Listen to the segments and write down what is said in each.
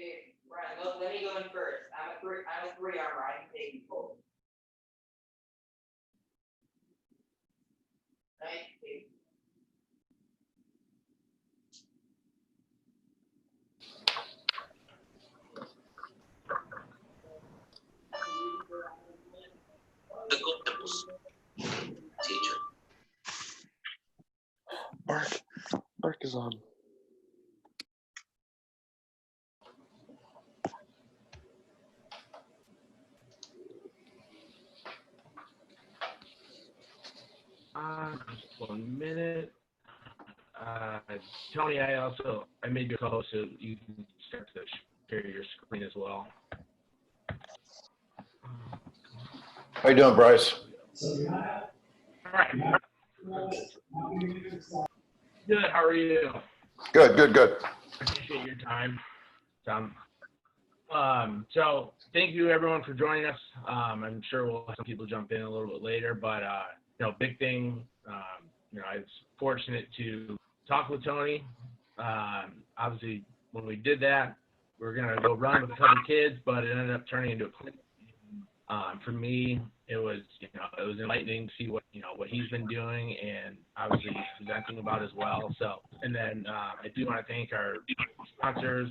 Okay, Brian, let me go in first. I'm a three armor. I can take you both. Right? Okay. The octopus. Teacher. Mark is on. Just 1 minute. Tony, I made you a co-host so you can start to share your screen as well. How you doing, Bryce? All right. Good. How are you? Good, good, good. Appreciate your time. So thank you everyone for joining us. I'm sure we'll have some people jump in a little bit later, but big thing. I was fortunate to talk with Tony. Obviously, when we did that, we were gonna go run with a couple kids, but it ended up turning into a clinic. For me, it was enlightening to see what he's been doing, and obviously presenting about as well. So, and then I do want to thank our sponsors,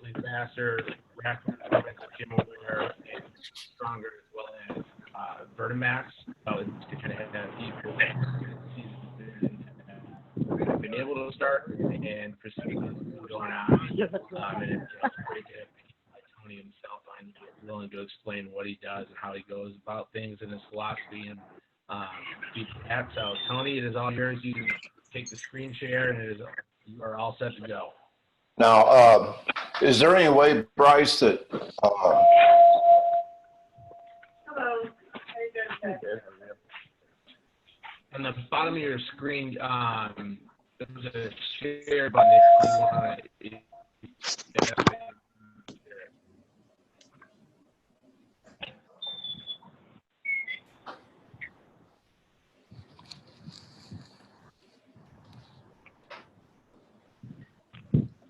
Lead Faster, Rack Jim Aware, and Stronger, as well as Vertimax. So it's kind of had people been able to start and proceed going on. And it's great to have people like Tony himself on willing to explain what he does and how he goes about things and his philosophy and that. So Tony, it is all yours. You can take the screen share and you are all set to go. Now, is there any way, Bryce, that Hello. On the bottom of your screen, there's a share button if you want to.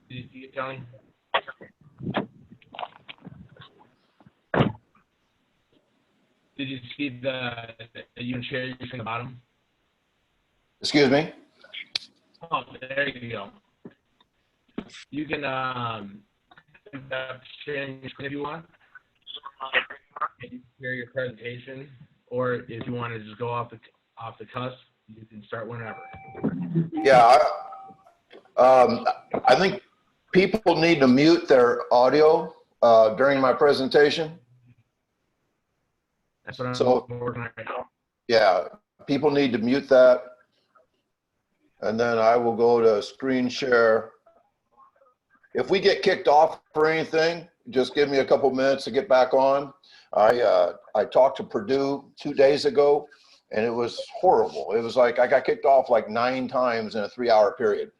Did you see it, Tony? Did you see you can share your screen at the bottom? excuse me? Oh, there you go. You can share your screen if you want. And you can share your presentation, or if you want to just go off the cusp, you can start whenever. Yeah, I think people need to mute their audio during my presentation. That's what So, I'm working on right now. Yeah, people need to mute that. And then I will go to screen share. If we get kicked off for anything, just give me a couple minutes to get back on. I talked to Purdue 2 days ago, and it was horrible. It was like I got kicked off like 9 times in a 3-hour period.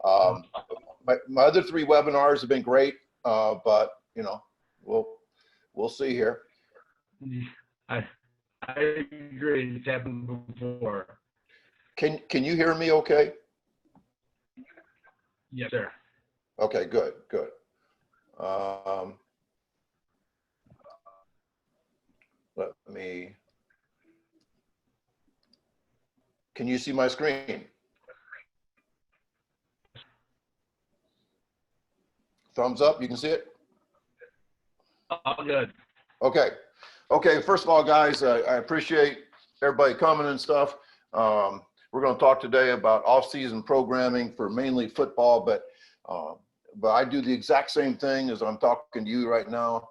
My other 3 webinars have been great, but we'll see here. I agree. It's happened before. Can you hear me okay? Yes, sir. Okay, good. Let me, can you see my screen? Thumbs up, you can see it? All good. Okay, first of all, guys, I appreciate everybody coming and stuff. We're going to talk today about off-season programming for mainly football, but I do the exact same thing as I'm talking to you right now.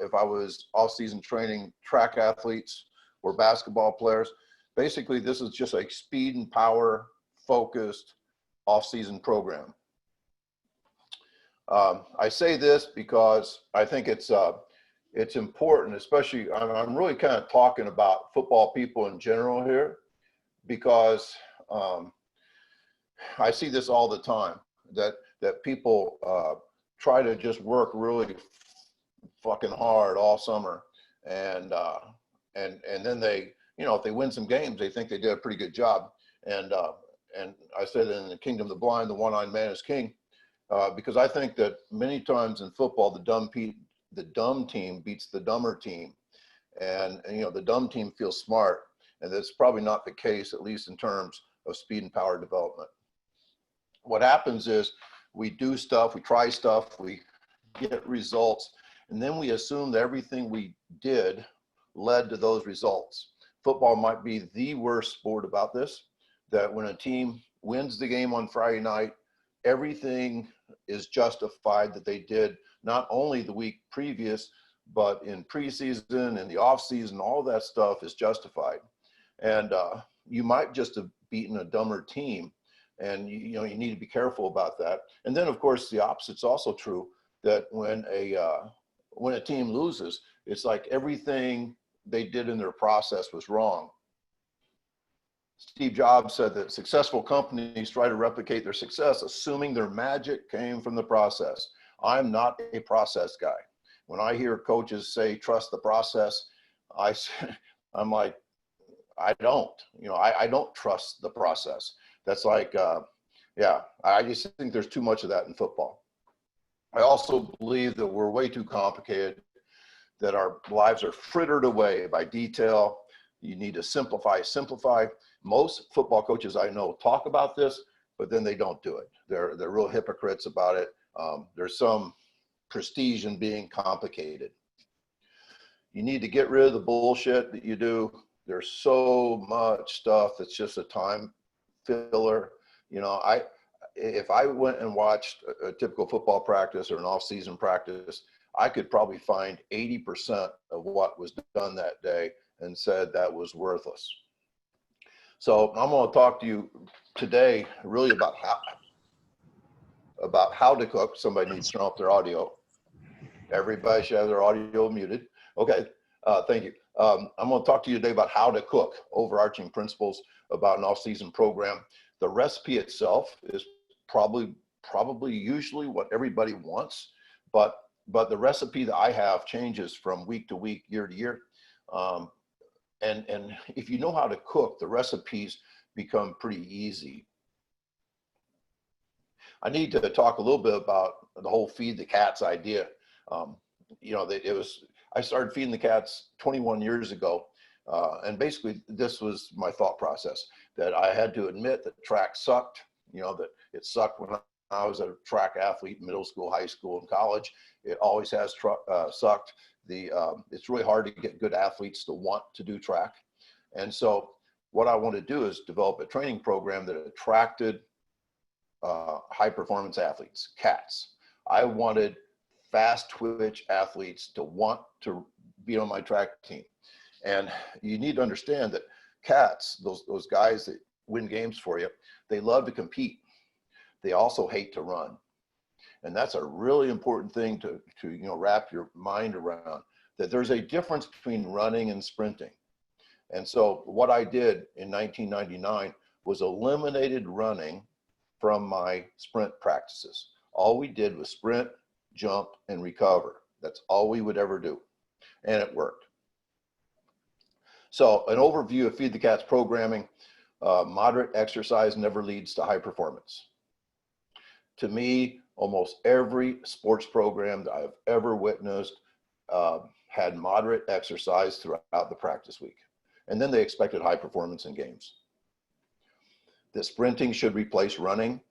If I was off-season training track athletes or basketball players, basically this is just a speed and power focused off-season program. I say this because I think it's important, especially I'm really kind of talking about football people in general here, because I see this all the time, that people try to just work really fucking hard all summer, and then they, if they win some games, they think they did a pretty good job. And I say that in the kingdom of the blind, the one-eyed man is king. because I think that many times in football, the dumb team beats the dumber team. And, you know, the dumb team feels smart. And that's probably not the case, at least in terms of speed and power development. What happens is we do stuff, we try stuff, we get results, and then we assume that everything we did led to those results. Football might be the worst sport about this, that when a team wins the game on Friday night, everything is justified that they did not only the week previous, but in preseason and the off season, all that stuff is justified. And you might just have beaten a dumber team, and you know you need to be careful about that. And then of course the opposite's also true, that when a team loses, it's like everything they did in their process was wrong. Steve Jobs said that successful companies try to replicate their success, assuming their magic came from the process. I'm not a process guy. When I hear coaches say, trust the process, I'm like, I don't, you know, I don't trust the process. That's like, yeah, I just think there's too much of that in football. I also believe that we're way too complicated, that our lives are frittered away by detail. You need to simplify. Most football coaches I know talk about this, but then they don't do it. They're real hypocrites about it. There's some prestige in being complicated. You need to get rid of the bullshit that you do. There's so much stuff that's just a time filler. You know, if I went and watched a typical football practice or an off-season practice, I could probably find 80% of what was done that day and said that was worthless. So I'm going to talk to you today really about how to cook. Somebody needs to turn off their audio. Everybody should have their audio muted. Okay, thank you. I'm going to talk to you today about how to cook, overarching principles about an off-season program. The recipe itself is probably usually what everybody wants, but the recipe that I have changes from week to week, year to year. And if you know how to cook, the recipes become pretty easy. I need to talk a little bit about the whole feed the cats idea. You know, I started feeding the cats 21 years ago. And basically this was my thought process, that I had to admit that track sucked, you know, that it sucked when I was a track athlete in middle school, high school, and college. It always has sucked. It's really hard to get good athletes to want to do track. And so what I want to do is develop a training program that attracted high performance athletes, cats. I wanted fast twitch athletes to want to be on my track team. And you need to understand that cats, those guys that win games for you, they love to compete. They also hate to run. And that's a really important thing to you know, wrap your mind around, that there's a difference between running and sprinting. And so what I did in 1999 was eliminated running from my sprint practices. All we did was sprint, jump, and recover. That's all we would ever do. And it worked. So an overview of Feed the Cats programming: moderate exercise never leads to high performance. To me, almost every sports program that I've ever witnessed had moderate exercise throughout the practice week. And then they expected high performance in games. That sprinting should replace running.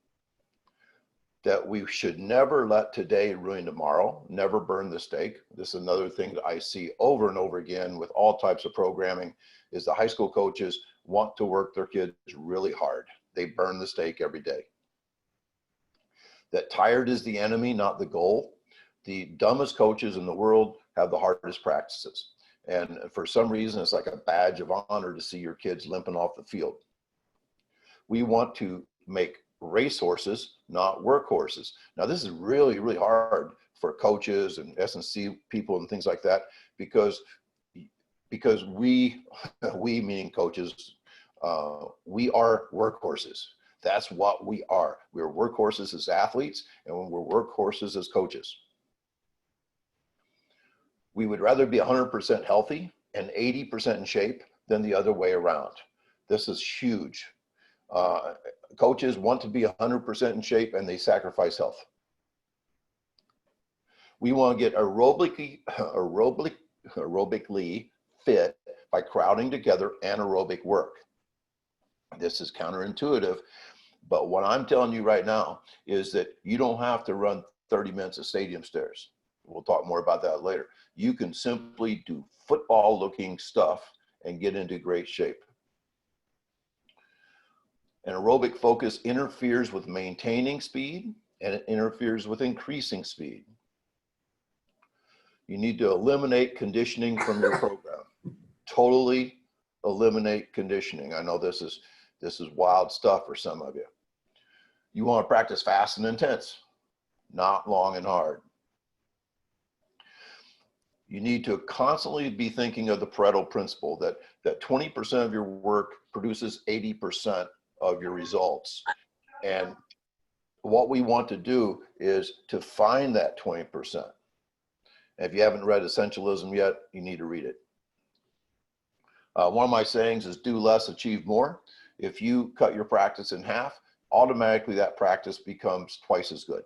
That we should never let today ruin tomorrow, never burn the steak. This is another thing that I see over and over again with all types of programming, is the high school coaches want to work their kids really hard. They burn the steak every day. That tired is the enemy, not the goal. The dumbest coaches in the world have the hardest practices. And for some reason, it's like a badge of honor to see your kids limping off the field. We want to make racehorses, not workhorses. Now, this is really, really hard for coaches and S&C people and things like that, because we meaning coaches, we are workhorses. That's what we are. We're workhorses as athletes, and we're workhorses as coaches. We would rather be 100% healthy and 80% in shape than the other way around. This is huge. Coaches want to be 100% in shape, and they sacrifice health. We want to get aerobically fit by crowding together anaerobic work. This is counterintuitive, but what I'm telling you right now is that you don't have to run 30 minutes of stadium stairs. We'll talk more about that later. You can simply do football looking stuff and get into great shape. An aerobic focus interferes with maintaining speed and it interferes with increasing speed. You need to eliminate conditioning from your program. Totally eliminate conditioning. I know this is wild stuff for some of you. You want to practice fast and intense, not long and hard. You need to constantly be thinking of the Pareto principle that 20% of your work produces 80% of your results. And what we want to do is to find that 20%. And if you haven't read Essentialism yet, you need to read it. One of my sayings is do less, achieve more. If you cut your practice in half, automatically that practice becomes twice as good.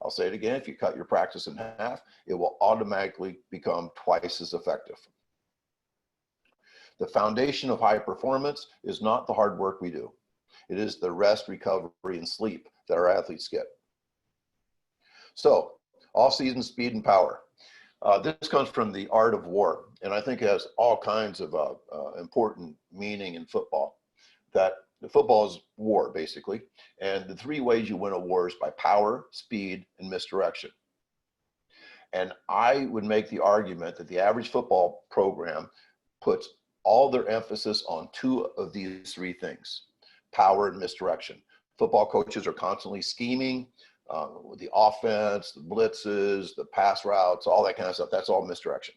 I'll say it again, if you cut your practice in half, it will automatically become twice as effective. The foundation of high performance is not the hard work we do. It is the rest, recovery, and sleep that our athletes get. So, off-season speed and power. This comes from The Art of War, and I think it has all kinds of important meaning in football. That the football is war, basically, and the three ways you win a war is by power, speed, and misdirection. And I would make the argument that the average football program puts all their emphasis on two of these three things: power and misdirection. Football coaches are constantly scheming, the offense, the blitzes, the pass routes, all that kind of stuff. That's all misdirection.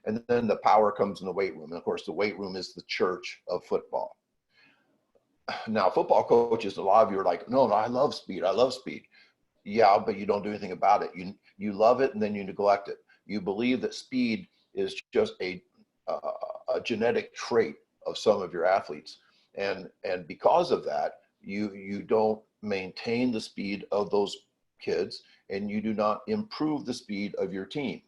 And then the power comes in the weight room. And of course, the weight room is the church of football. Now, football coaches, a lot of you are like, no, I love speed. I love speed. Yeah, but you don't do anything about it. You love it and then you neglect it. You believe that speed is just a genetic trait of some of your athletes. And because of that, you don't maintain the speed of those kids and you do not improve the speed of your team.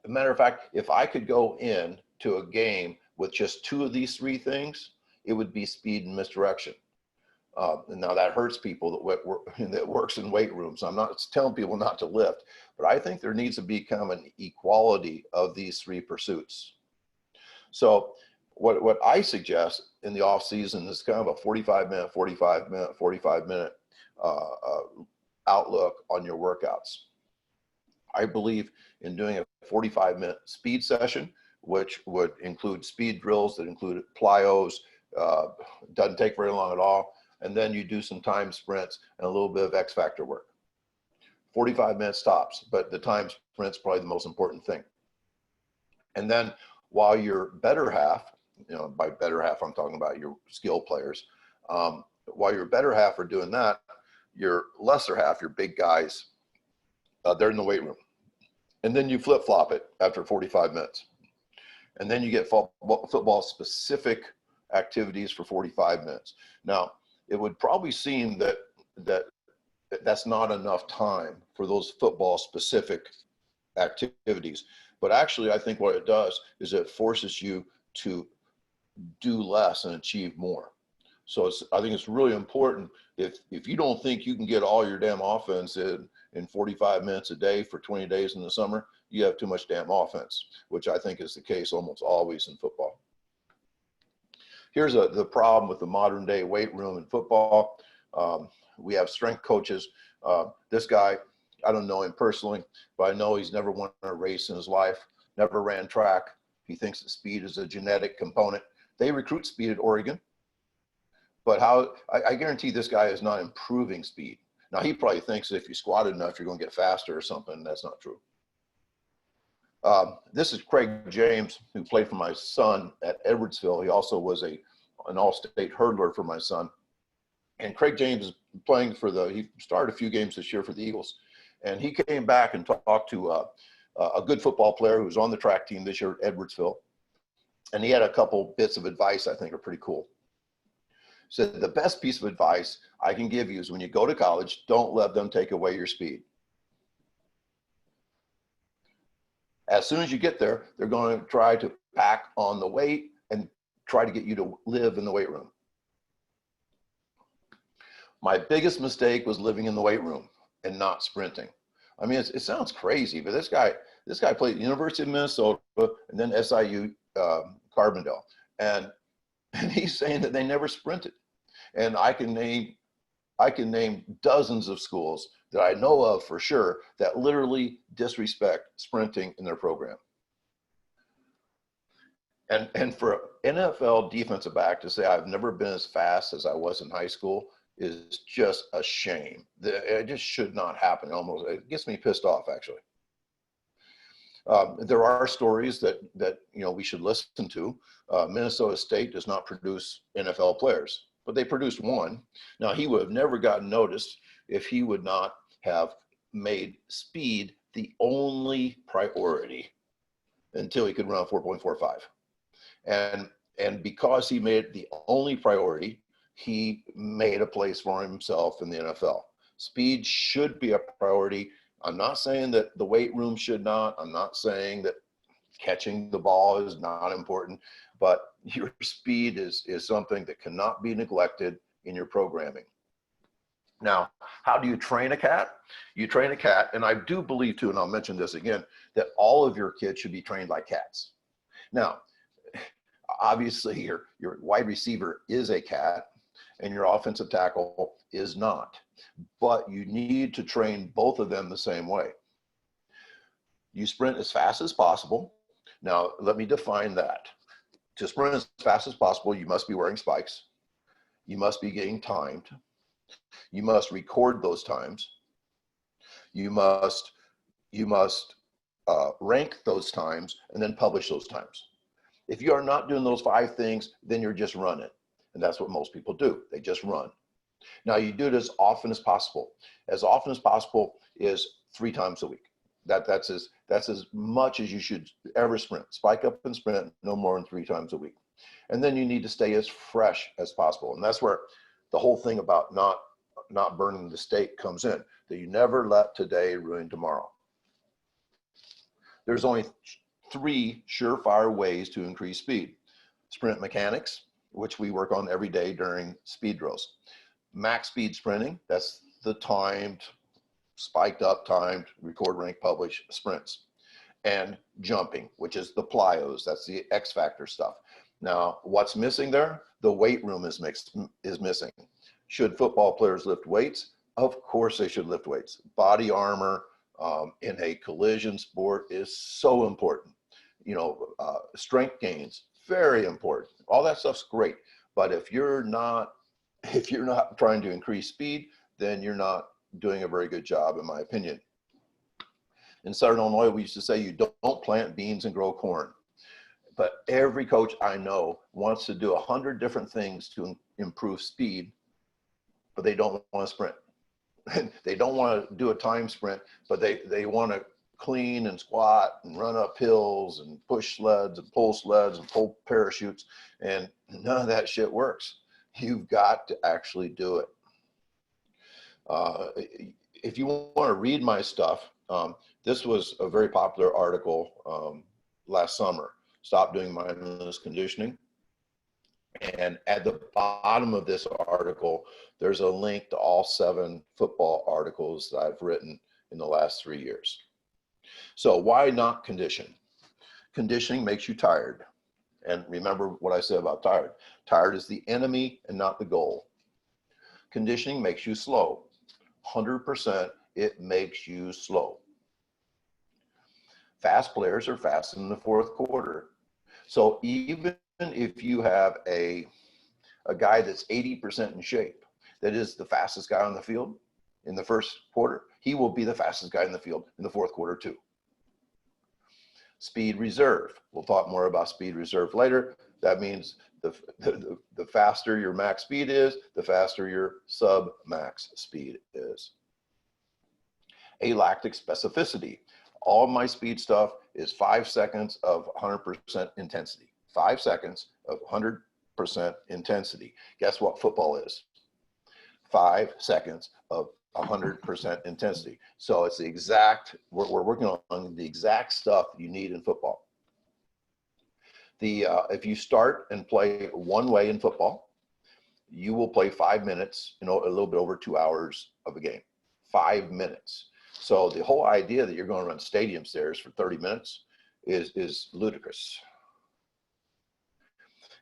Matter of fact, if I could go in to a game with just two of these three things, it would be speed and misdirection. And now that hurts people that works in weight rooms. I'm not telling people not to lift, but I think there needs to be kind of an equality of these three pursuits. So what I suggest in the off season is kind of a 45-minute outlook on your workouts. I believe in doing a 45-minute speed session, which would include speed drills that include plyos, doesn't take very long at all. And then you do some time sprints and a little bit of X factor work. 45 minutes tops, but the time sprint's probably the most important thing. And then while your better half, by better half, I'm talking about your skill players. While your better half are doing that, your lesser half, your big guys, they're in the weight room. And then you flip-flop it after 45 minutes. And then you get football specific activities for 45 minutes. Now, it would probably seem that that's not enough time for those football specific activities. But actually, I think what it does is it forces you to do less and achieve more. So I think it's really important, if you don't think you can get all your damn offense in 45 minutes a day for 20 days in the summer, you have too much damn offense, which I think is the case almost always in football. Here's the problem with the modern day weight room in football. We have strength coaches. This guy, I don't know him personally, but I know he's never won a race in his life, never ran track. He thinks that speed is a genetic component. They recruit speed at Oregon, but I guarantee this guy is not improving speed. Now, he probably thinks that if you squat enough, you're going to get faster or something. That's not true. This is Craig James, who played for my son at Edwardsville. He also was an all-state hurdler for my son. And Craig James is playing he started a few games this year for the Eagles. And he came back and talked to a good football player who was on the track team this year at Edwardsville. And he had a couple bits of advice I think are pretty cool. He said, the best piece of advice I can give you is when you go to college, don't let them take away your speed. As soon as you get there, they're going to try to pack on the weight and try to get you to live in the weight room. My biggest mistake was living in the weight room and not sprinting. I mean, it sounds crazy, but this guy played at the University of Minnesota and then SIU Carbondale, and he's saying that they never sprinted. And I can name dozens of schools that I know of for sure that literally disrespect sprinting in their program. And for an NFL defensive back to say I've never been as fast as I was in high school is just a shame. It just should not happen. It gets me pissed off, actually. There are stories that we should listen to. Minnesota State does not produce NFL players, but they produced one. Now, he would have never gotten noticed if he would not have made speed the only priority until he could run 4.45. And because he made it the only priority, he made a place for himself in the NFL. Speed should be a priority. I'm not saying that the weight room should not. I'm not saying that catching the ball is not important, but your speed is something that cannot be neglected in your programming. Now, how do you train a cat? You train a cat, and I do believe too, and I'll mention this again, that all of your kids should be trained like cats. Now, obviously your wide receiver is a cat and your offensive tackle is not, but you need to train both of them the same way. You sprint as fast as possible. Now, let me define that. To sprint as fast as possible, you must be wearing spikes. You must be getting timed. You must record those times. You must rank those times and then publish those times. If you are not doing those 5 things, then you're just running. And that's what most people do. They just run. Now, you do it as often as possible. As often as possible is 3 times a week. That's as much as you should ever sprint. Spike up and sprint no more than 3 times a week. And then you need to stay as fresh as possible. And that's where the whole thing about not burning the steak comes in, that you never let today ruin tomorrow. There's only 3 surefire ways to increase speed. Sprint mechanics, which we work on every day during speed drills. Max speed sprinting, that's the timed, spiked up, timed, record, rank, publish sprints. And jumping, which is the plyos, that's the X factor stuff. Now, what's missing there? The weight room is missing. Should football players lift weights? Of course they should lift weights. Body armor in a collision sport is so important. Strength gains, very important. All that stuff's great. But if you're not trying to increase speed, then you're not doing a very good job, in my opinion. In Southern Illinois, we used to say you don't plant beans and grow corn. But every coach I know wants to do 100 different things to improve speed, but they don't want to sprint. They don't want to do a time sprint, but they want to clean and squat and run up hills and push sleds and pull parachutes, and none of that shit works. You've got to actually do it. If you want to read my stuff, this was a very popular article last summer, Stop Doing Mindless Conditioning. And at the bottom of this article, there's a link to all 7 football articles that I've written in the last 3 years. So why not condition? Conditioning makes you tired. And remember what I said about tired. Tired is the enemy and not the goal. Conditioning makes you slow. 100% it makes you slow. Fast players are fast in the 4th quarter. So even if you have a guy that's 80% in shape, that is the fastest guy on the field in the 1st quarter, he will be the fastest guy in the field in the 4th quarter too. Speed reserve. We'll talk more about speed reserve later. That means the faster your max speed is, the faster your sub-max speed is. Alactic specificity. All my speed stuff is 5 seconds of 100% intensity. 5 seconds of 100% intensity. Guess what football is? 5 seconds of 100% intensity. So it's the exact, we're working on the exact stuff you need in football. If you start and play one way in football, you will play 5 minutes, a little bit over 2 hours of a game, 5 minutes. So the whole idea that you're going to run stadium stairs for 30 minutes is ludicrous.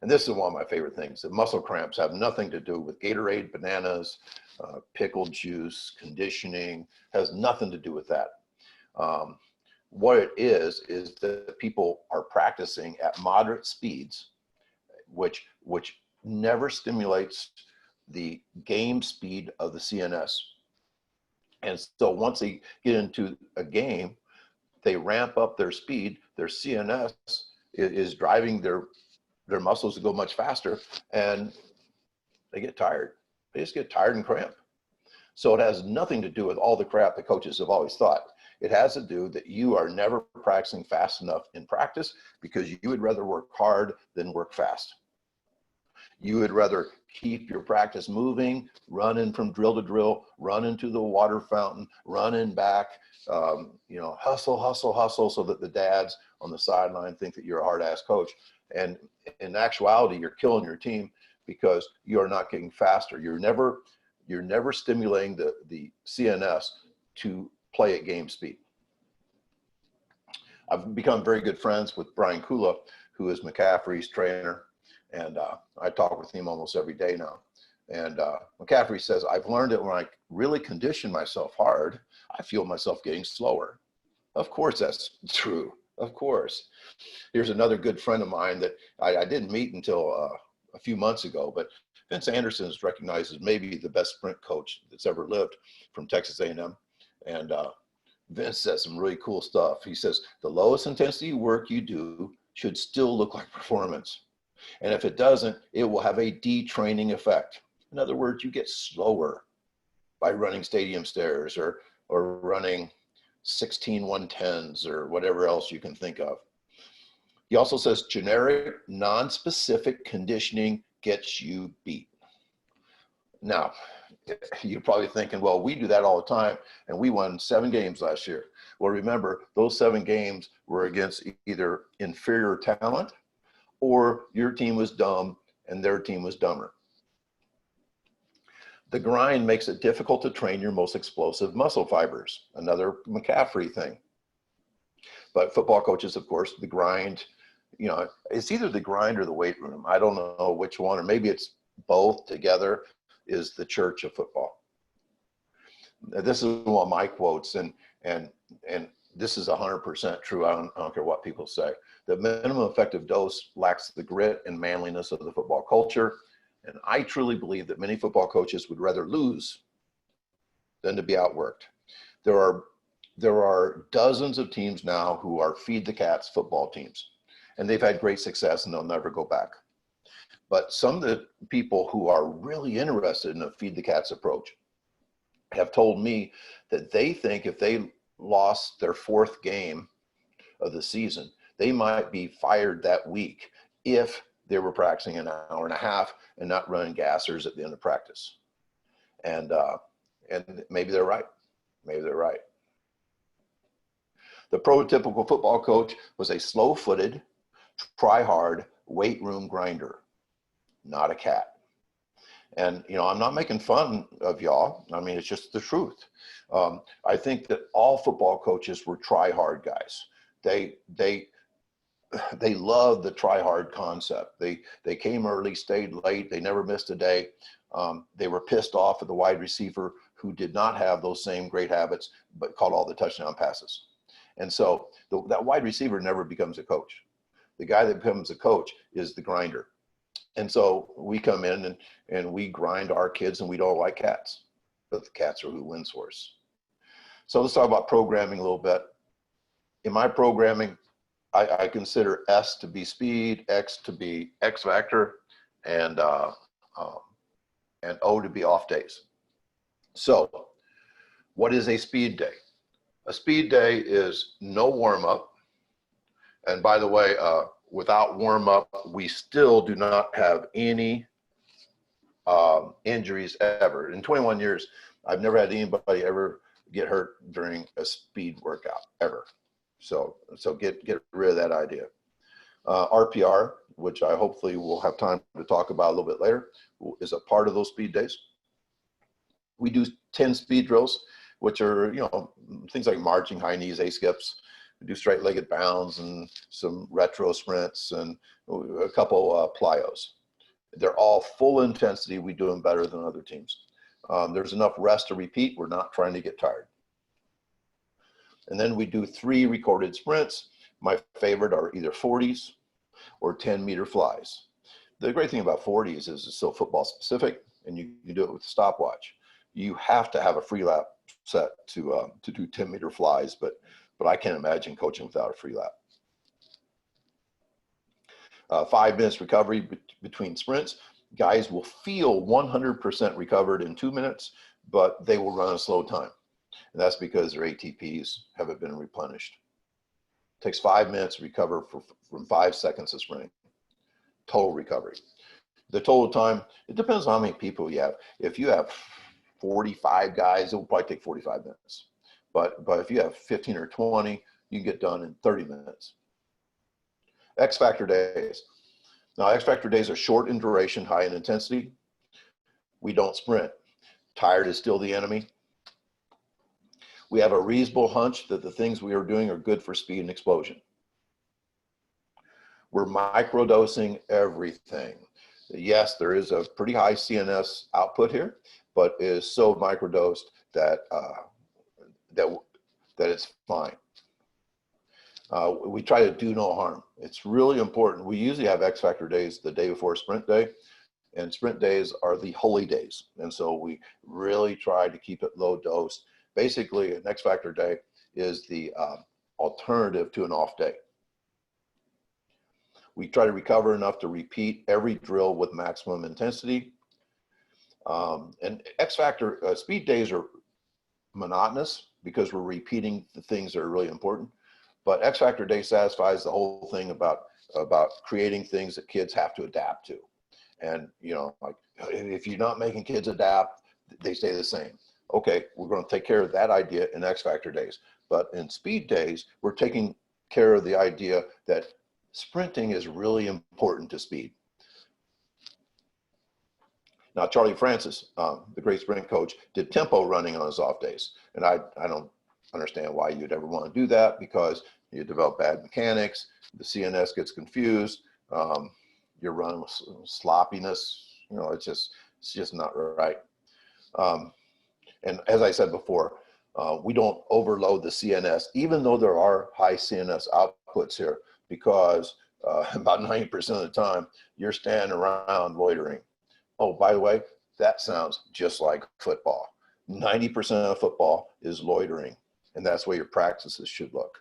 And this is one of my favorite things. The muscle cramps have nothing to do with Gatorade, bananas, pickled juice, conditioning, has nothing to do with that. What it is that people are practicing at moderate speeds, which never stimulates the game speed of the CNS. And so once they get into a game, they ramp up their speed, their CNS is driving their muscles to go much faster, and they get tired. They just get tired and cramp. So it has nothing to do with all the crap that coaches have always thought. It has to do that you are never practicing fast enough in practice because you would rather work hard than work fast. You would rather keep your practice moving, running from drill to drill, run into the water fountain, running back, hustle, hustle, hustle, so that the dads on the sideline think that you're a hard-ass coach. And in actuality, you're killing your team because you are not getting faster. You're never stimulating the CNS to play at game speed. I've become very good friends with Brian Kula, who is McCaffrey's trainer. And I talk with him almost every day now. And McCaffrey says, I've learned that when I really condition myself hard, I feel myself getting slower. Of course, that's true. Of course. Here's another good friend of mine that I didn't meet until a few months ago, but Vince Anderson is recognized as maybe the best sprint coach that's ever lived from Texas A&M. And Vince says some really cool stuff. He says, the lowest intensity work you do should still look like performance. And if it doesn't, it will have a detraining effect. In other words, you get slower by running stadium stairs or running 16 110s or whatever else you can think of. He also says generic, non-specific conditioning gets you beat. Now, you're probably thinking, well, we do that all the time, and we won 7 games last year. Well, remember, those 7 games were against either inferior talent or your team was dumb and their team was dumber. The grind makes it difficult to train your most explosive muscle fibers, another McCaffrey thing. But football coaches, of course, the grind, it's either the grind or the weight room. I don't know which one, or maybe it's both together, is the church of football. This is one of my quotes, and this is 100% true. I don't care what people say. The minimum effective dose lacks the grit and manliness of the football culture. And I truly believe that many football coaches would rather lose than to be outworked. There are dozens of teams now who are feed the cats football teams, and they've had great success and they'll never go back. But some of the people who are really interested in a feed the cats approach have told me that they think if they lost their 4th game of the season, they might be fired that week if they were practicing an hour and a half and not running gassers at the end of practice. And maybe they're right. Maybe they're right. The prototypical football coach was a slow-footed, try-hard, weight room grinder, not a cat. And, I'm not making fun of y'all. I mean, it's just the truth. I think that all football coaches were try-hard guys. They love the try-hard concept. They came early, stayed late. They never missed a day. They were pissed off at the wide receiver who did not have those same great habits, but caught all the touchdown passes. And so that wide receiver never becomes a coach. The guy that becomes a coach is the grinder. And so we come in and we grind our kids, and we don't like cats, but the cats are who wins for us. So let's talk about programming a little bit. In my programming, I consider S to be speed, X to be X factor, and O to be off days. So what is a speed day? A speed day is no warm up. And by the way, without warm up, we still do not have any injuries ever. In 21 years, I've never had anybody ever get hurt during a speed workout ever. So get rid of that idea. RPR, which I hopefully will have time to talk about a little bit later, is a part of those speed days. We do 10 speed drills, which are, you know, things like marching, high knees, A-skips. We do straight-legged bounds and some retro sprints and a couple plyos. They're all full intensity. We do them better than other teams. There's enough rest to repeat. We're not trying to get tired. And then we do 3 recorded sprints. My favorite are either 40s or 10-meter flies. The great thing about 40s is it's so football specific, and you do it with a stopwatch. You have to have a free lap set to do 10-meter flies, but I can't imagine coaching without a free lap. 5 minutes recovery between sprints. Guys will feel 100% recovered in 2 minutes, but they will run a slow time. And that's because their ATPs haven't been replenished. It takes 5 minutes to recover from 5 seconds of sprinting. Total recovery. The total time, it depends on how many people you have. If you have 45 guys, it will probably take 45 minutes. But if you have 15 or 20, you can get done in 30 minutes. X Factor days. Now, X Factor days are short in duration, high in intensity. We don't sprint. Tired is still the enemy. We have a reasonable hunch that the things we are doing are good for speed and explosion. We're microdosing everything. Yes, there is a pretty high CNS output here, but it is so microdosed that it's fine. We try to do no harm. It's really important. We usually have X Factor days the day before sprint day, and sprint days are the holy days. And so we really try to keep it low dose. Basically, an X Factor day is the alternative to an off day. We try to recover enough to repeat every drill with maximum intensity. And X Factor speed days are monotonous because we're repeating the things that are really important. But X Factor day satisfies the whole thing about creating things that kids have to adapt to. And, you know, like if you're not making kids adapt, they stay the same. Okay, we're going to take care of that idea in X Factor days. But in speed days, we're taking care of the idea that sprinting is really important to speed. Now, Charlie Francis, the great sprint coach, did tempo running on his off days. And I don't understand why you'd ever want to do that, because you develop bad mechanics, the CNS gets confused, you're running with sloppiness, you know, it's just not right. And as I said before, we don't overload the CNS, even though there are high CNS outputs here, because about 90% of the time you're standing around loitering. Oh, by the way, that sounds just like football. 90% of football is loitering, and that's the way your practices should look.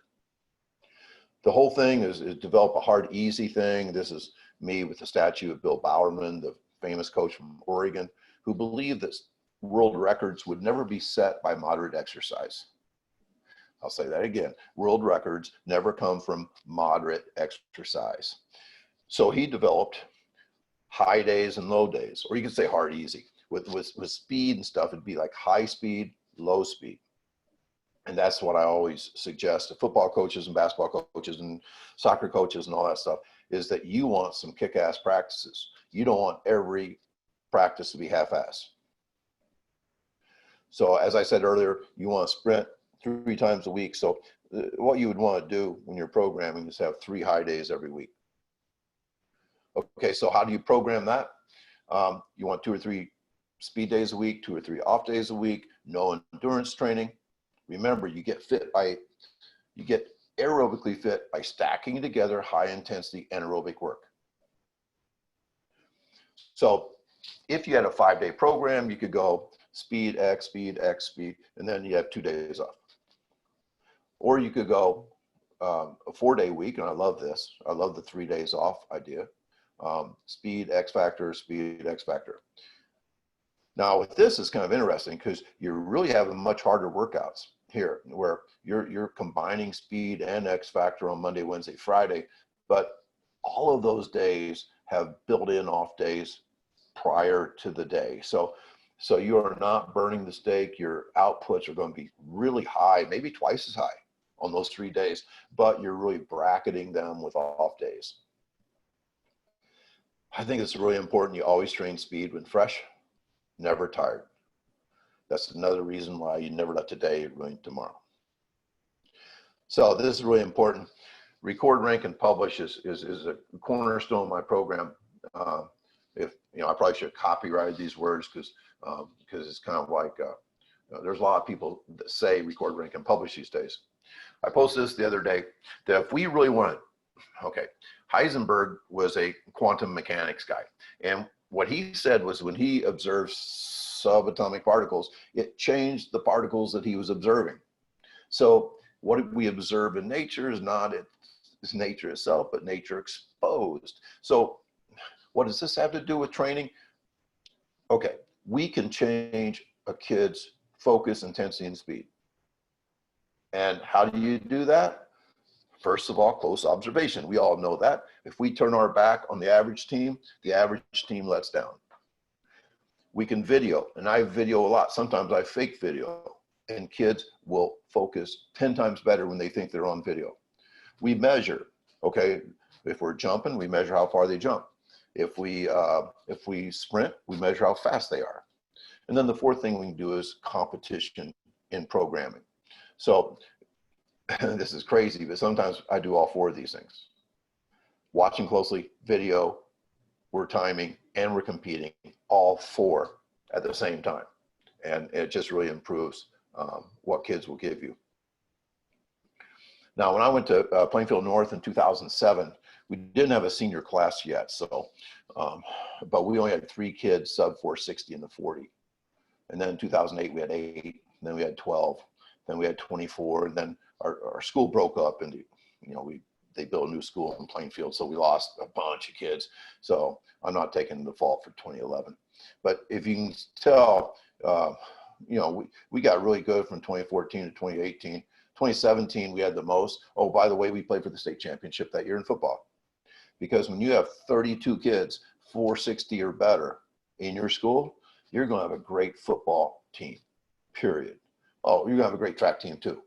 The whole thing is develop a hard, easy thing. This is me with the statue of Bill Bowerman, the famous coach from Oregon, who believed that world records would never be set by moderate exercise. I'll say that again. World records never come from moderate exercise. So he developed high days and low days, or you could say hard, easy. With speed and stuff, it'd be like high speed, low speed. And that's what I always suggest to football coaches and basketball coaches and soccer coaches and all that stuff, is that you want some kick-ass practices. You don't want every practice to be half-ass. So as I said earlier, you want to sprint 3 times a week. So what you would want to do when you're programming is have 3 high days every week. Okay, so how do you program that? You want 2 or 3 speed days a week, 2 or 3 off days a week, no endurance training. Remember, you get aerobically fit by stacking together high intensity anaerobic work. So if you had a 5-day program, you could go speed, X, speed, X, speed, and then you have 2 days off. Or you could go a 4-day week, and I love this. I love the 3 days off idea. Speed, X factor, speed, X factor. Now with this is kind of interesting because you're really having much harder workouts here, where you're combining speed and X factor on Monday, Wednesday, Friday, but all of those days have built-in off days prior to the day. So So you are not burning the steak. Your outputs are going to be really high, maybe twice as high on those 3 days, but you're really bracketing them with off days. I think it's really important. You always train speed when fresh, never tired. That's another reason why you never let today ruin tomorrow. So this is really important. Record, rank, and publish is a cornerstone of my program. If I probably should copyright these words because it's kind of like there's a lot of people that say record, rank, and publish these days. I posted this the other day that if we really wanted, okay, Heisenberg was a quantum mechanics guy, and what he said was when he observed subatomic particles, it changed the particles that he was observing. So what we observe in nature is not it's nature itself, but nature exposed. So what does this have to do with training? Okay, we can change a kid's focus, intensity, and speed. And how do you do that? First of all, close observation. We all know that. If we turn our back on the average team lets down. We can video, and I video a lot. Sometimes I fake video, and kids will focus 10 times better when they think they're on video. We measure, okay? If we're jumping, we measure how far they jump. If we sprint, we measure how fast they are. And then the fourth thing we can do is competition in programming. So this is crazy, but sometimes I do all four of these things. Watching closely, video, we're timing, and we're competing, all four at the same time. And it just really improves what kids will give you. Now, when I went to Plainfield North in 2007, we didn't have a senior class yet, so, but we only had 3 kids sub 460 in the 40. And then in 2008, we had 8, and then we had 12, then we had 24, and then our school broke up, and they built a new school in Plainfield, so we lost a bunch of kids. So I'm not taking the fault for 2011. But if you can tell, we got really good from 2014 to 2018. 2017, we had the most. Oh, by the way, we played for the state championship that year in football. Because when you have 32 kids, 460 or better in your school, you're going to have a great football team, period. Oh, you're going to have a great track team too.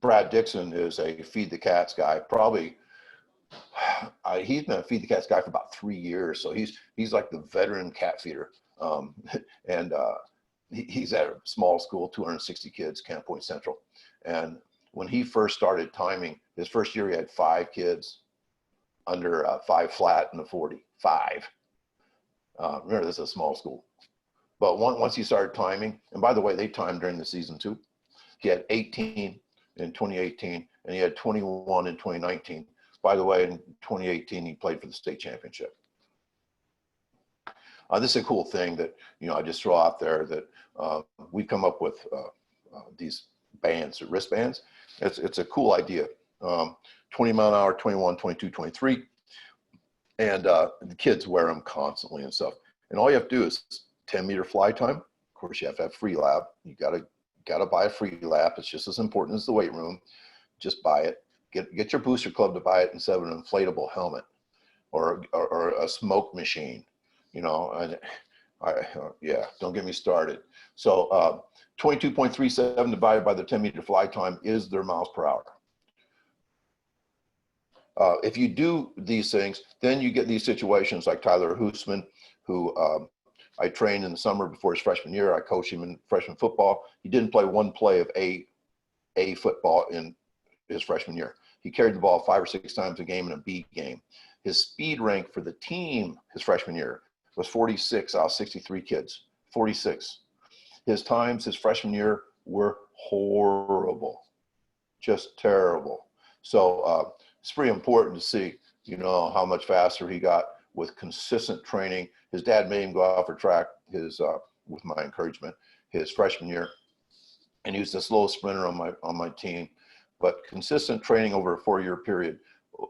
Brad Dixon is a Feed the Cats guy. Probably, he's been a Feed the Cats guy for about 3 years. So he's like the veteran cat feeder. He's at a small school, 260 kids, Camp Point Central. And when he first started timing, his first year he had 5 kids under 5 flat in the 40. 5. Remember, this is a small school. But once he started timing, and by the way, they timed during the season too. He had 18 in 2018, and he had 21 in 2019. By the way, in 2018, he played for the state championship. This is a cool thing that, I just throw out there that we've come up with these bands, or wristbands. It's a cool idea. 20 mile an hour, 21, 22, 23. And the kids wear them constantly and stuff. And all you have to do is 10-meter fly time. Of course, you have to have free lap. You gotta buy a free lap. It's just as important as the weight room. Just buy it. Get your booster club to buy it instead of an inflatable helmet or a smoke machine. And yeah, don't get me started. So 22.37 divided by the 10-meter fly time is their miles per hour. If you do these things, then you get these situations like Tyler Hoosman, who I trained in the summer before his freshman year. I coached him in freshman football. He didn't play one play of A football in his freshman year. He carried the ball 5 or 6 times a game in a B game. His speed rank for the team his freshman year was 46 out of 63 kids, 46. His times his freshman year were horrible, just terrible. So it's pretty important to see, how much faster he got with consistent training. His dad made him go out for track with my encouragement, his freshman year. And he was the slowest sprinter on my team. But consistent training over a 4-year period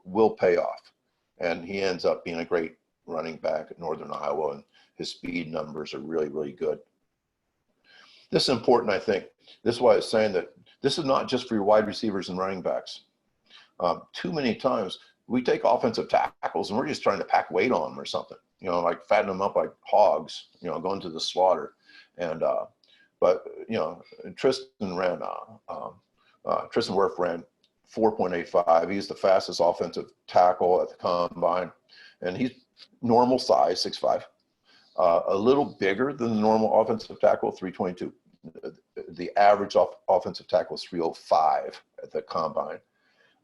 will pay off. And he ends up being a great running back at Northern Iowa, and his speed numbers are really, really good. This is important, I think. This is why I was saying that this is not just for your wide receivers and running backs. Too many times we take offensive tackles and we're just trying to pack weight on them or something, you know, like fatten them up like hogs, you know, going to the slaughter. And, but, you know, Tristan Wirth ran 4.85. He's the fastest offensive tackle at the combine. And he's normal size, 6'5". A little bigger than the normal offensive tackle, 322. The average offensive tackle is 305 at the combine.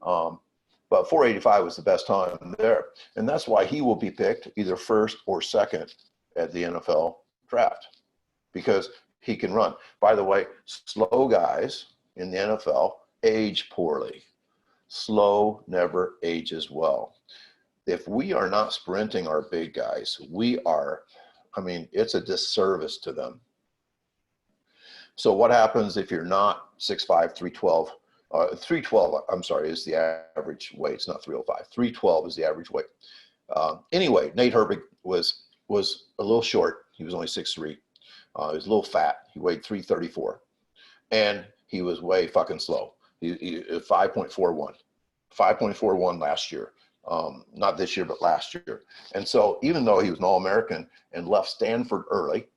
But 485 was the best time there. And that's why he will be picked either first or second at the NFL draft, because he can run. By the way, slow guys in the NFL age poorly. Slow never ages well. If we are not sprinting our big guys, we are, I mean, it's a disservice to them. So what happens if you're not 6'5", 312? 312, I'm sorry, is the average weight. It's not 305. 312 is the average weight. Anyway, Nate Herbig was a little short. He was only 6'3". He was a little fat. He weighed 334. And he was way fucking slow. He 5.41. 5.41 last year. Not this year, but last year. And so even though he was an All-American and left Stanford early,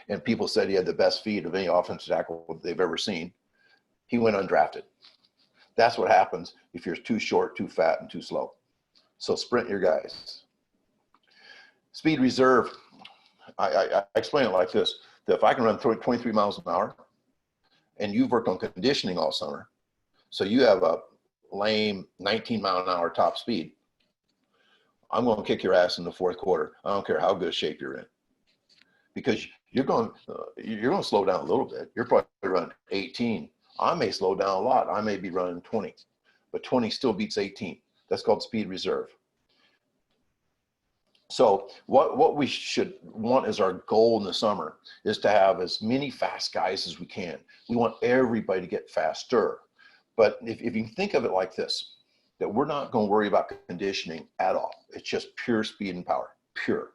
and people said he had the best feet of any offensive tackle they've ever seen, he went undrafted. That's what happens if you're too short, too fat, and too slow. So sprint your guys. Speed reserve, I explain it like this, that if I can run 23 miles an hour and you've worked on conditioning all summer, so you have a lame 19 mile an hour top speed, I'm going to kick your ass in the fourth quarter. I don't care how good shape you're in, because you're going to slow down a little bit. You're probably running 18. I may slow down a lot. I may be running 20, but 20 still beats 18. That's called speed reserve. So what we should want as our goal in the summer is to have as many fast guys as we can. We want everybody to get faster. But if you think of it like this, that we're not going to worry about conditioning at all. It's just pure speed and power, pure.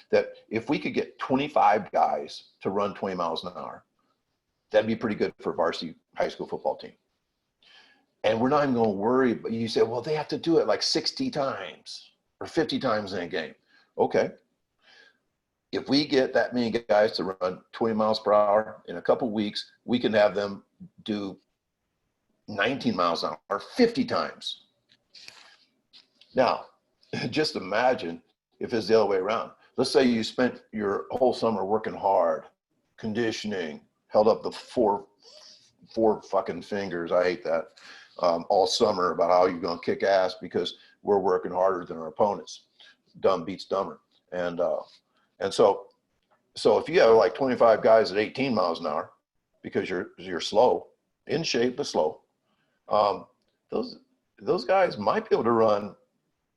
That if we could get 25 guys to run 20 miles an hour, that'd be pretty good for a varsity high school football team. And we're not even going to worry, but you say, well, they have to do it like 60 times or 50 times in a game. Okay. If we get that many guys to run 20 miles per hour in a couple of weeks, we can have them do 19 miles an hour 50 times. Now, just imagine if it's the other way around. Let's say you spent your whole summer working hard, conditioning, held up the four fucking fingers, I hate that, all summer about how you're going to kick ass because we're working harder than our opponents. Dumb beats dumber. And so if you have like 25 guys at 18 miles an hour because you're slow, in shape but slow, those guys might be able to run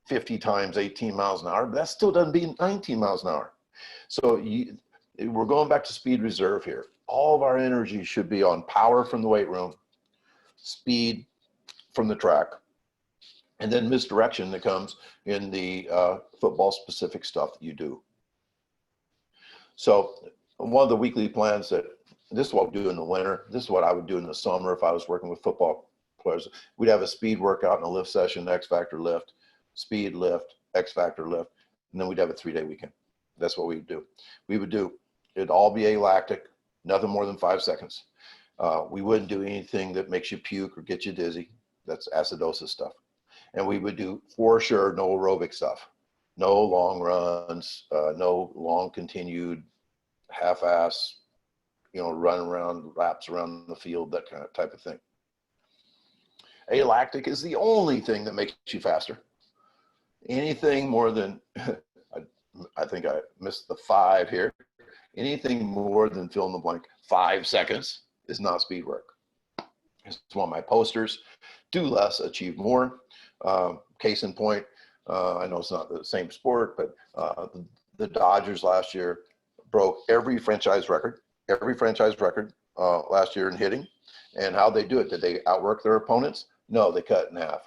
50 times 18 miles an hour, but that still doesn't beat 19 miles an hour. So we're going back to speed reserve here. All of our energy should be on power from the weight room, speed from the track, and then misdirection that comes in the football specific stuff that you do. So one of the weekly plans that this is what we do in the winter. This is what I would do in the summer if I was working with football players. We'd have a speed workout and a lift session, X factor lift, speed lift, X factor lift, and then we'd have a 3-day weekend. That's what we'd do. It'd all be alactic, nothing more than 5 seconds. We wouldn't do anything that makes you puke or get you dizzy. That's acidosis stuff. And we would do, for sure, no aerobic stuff. No long runs, no long continued half-ass, run around, laps around the field, that kind of type of thing. Alactic is the only thing that makes you faster. Anything more than, I think I missed the 5 here. Anything more than fill in the blank 5 seconds is not speed work. It's one of my posters. Do less, achieve more. Case in point, I know it's not the same sport, but the Dodgers last year broke every franchise record last year in hitting. And how'd they do it? Did they outwork their opponents? No, they cut in half.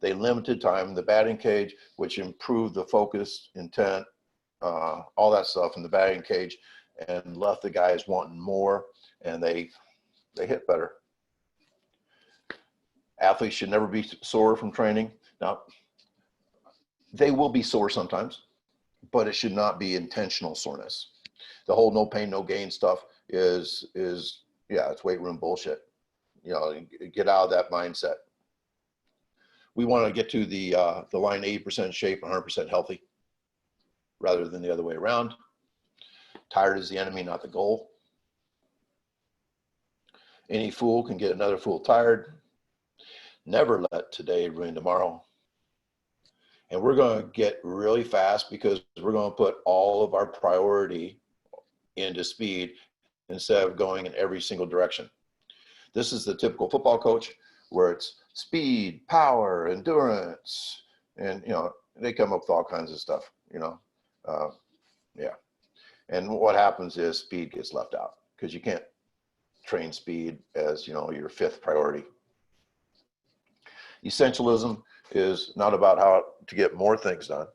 They limited time in the batting cage, which improved the focus, intent, all that stuff in the batting cage, and left the guys wanting more, and they hit better. Athletes should never be sore from training. Now, they will be sore sometimes, but it should not be intentional soreness. The whole no pain, no gain stuff is yeah, it's weight room bullshit. You know, get out of that mindset. We want to get to the line 80% shape, 100% healthy, rather than the other way around. Tired is the enemy, not the goal. Any fool can get another fool tired. Never let today ruin tomorrow. And we're going to get really fast because we're going to put all of our priority into speed instead of going in every single direction. This is the typical football coach where it's speed, power, endurance, and, you know, they come up with all kinds of stuff, you know. Yeah. And what happens is speed gets left out because you can't train speed as, you know, your fifth priority. Essentialism is not about how to get more things done.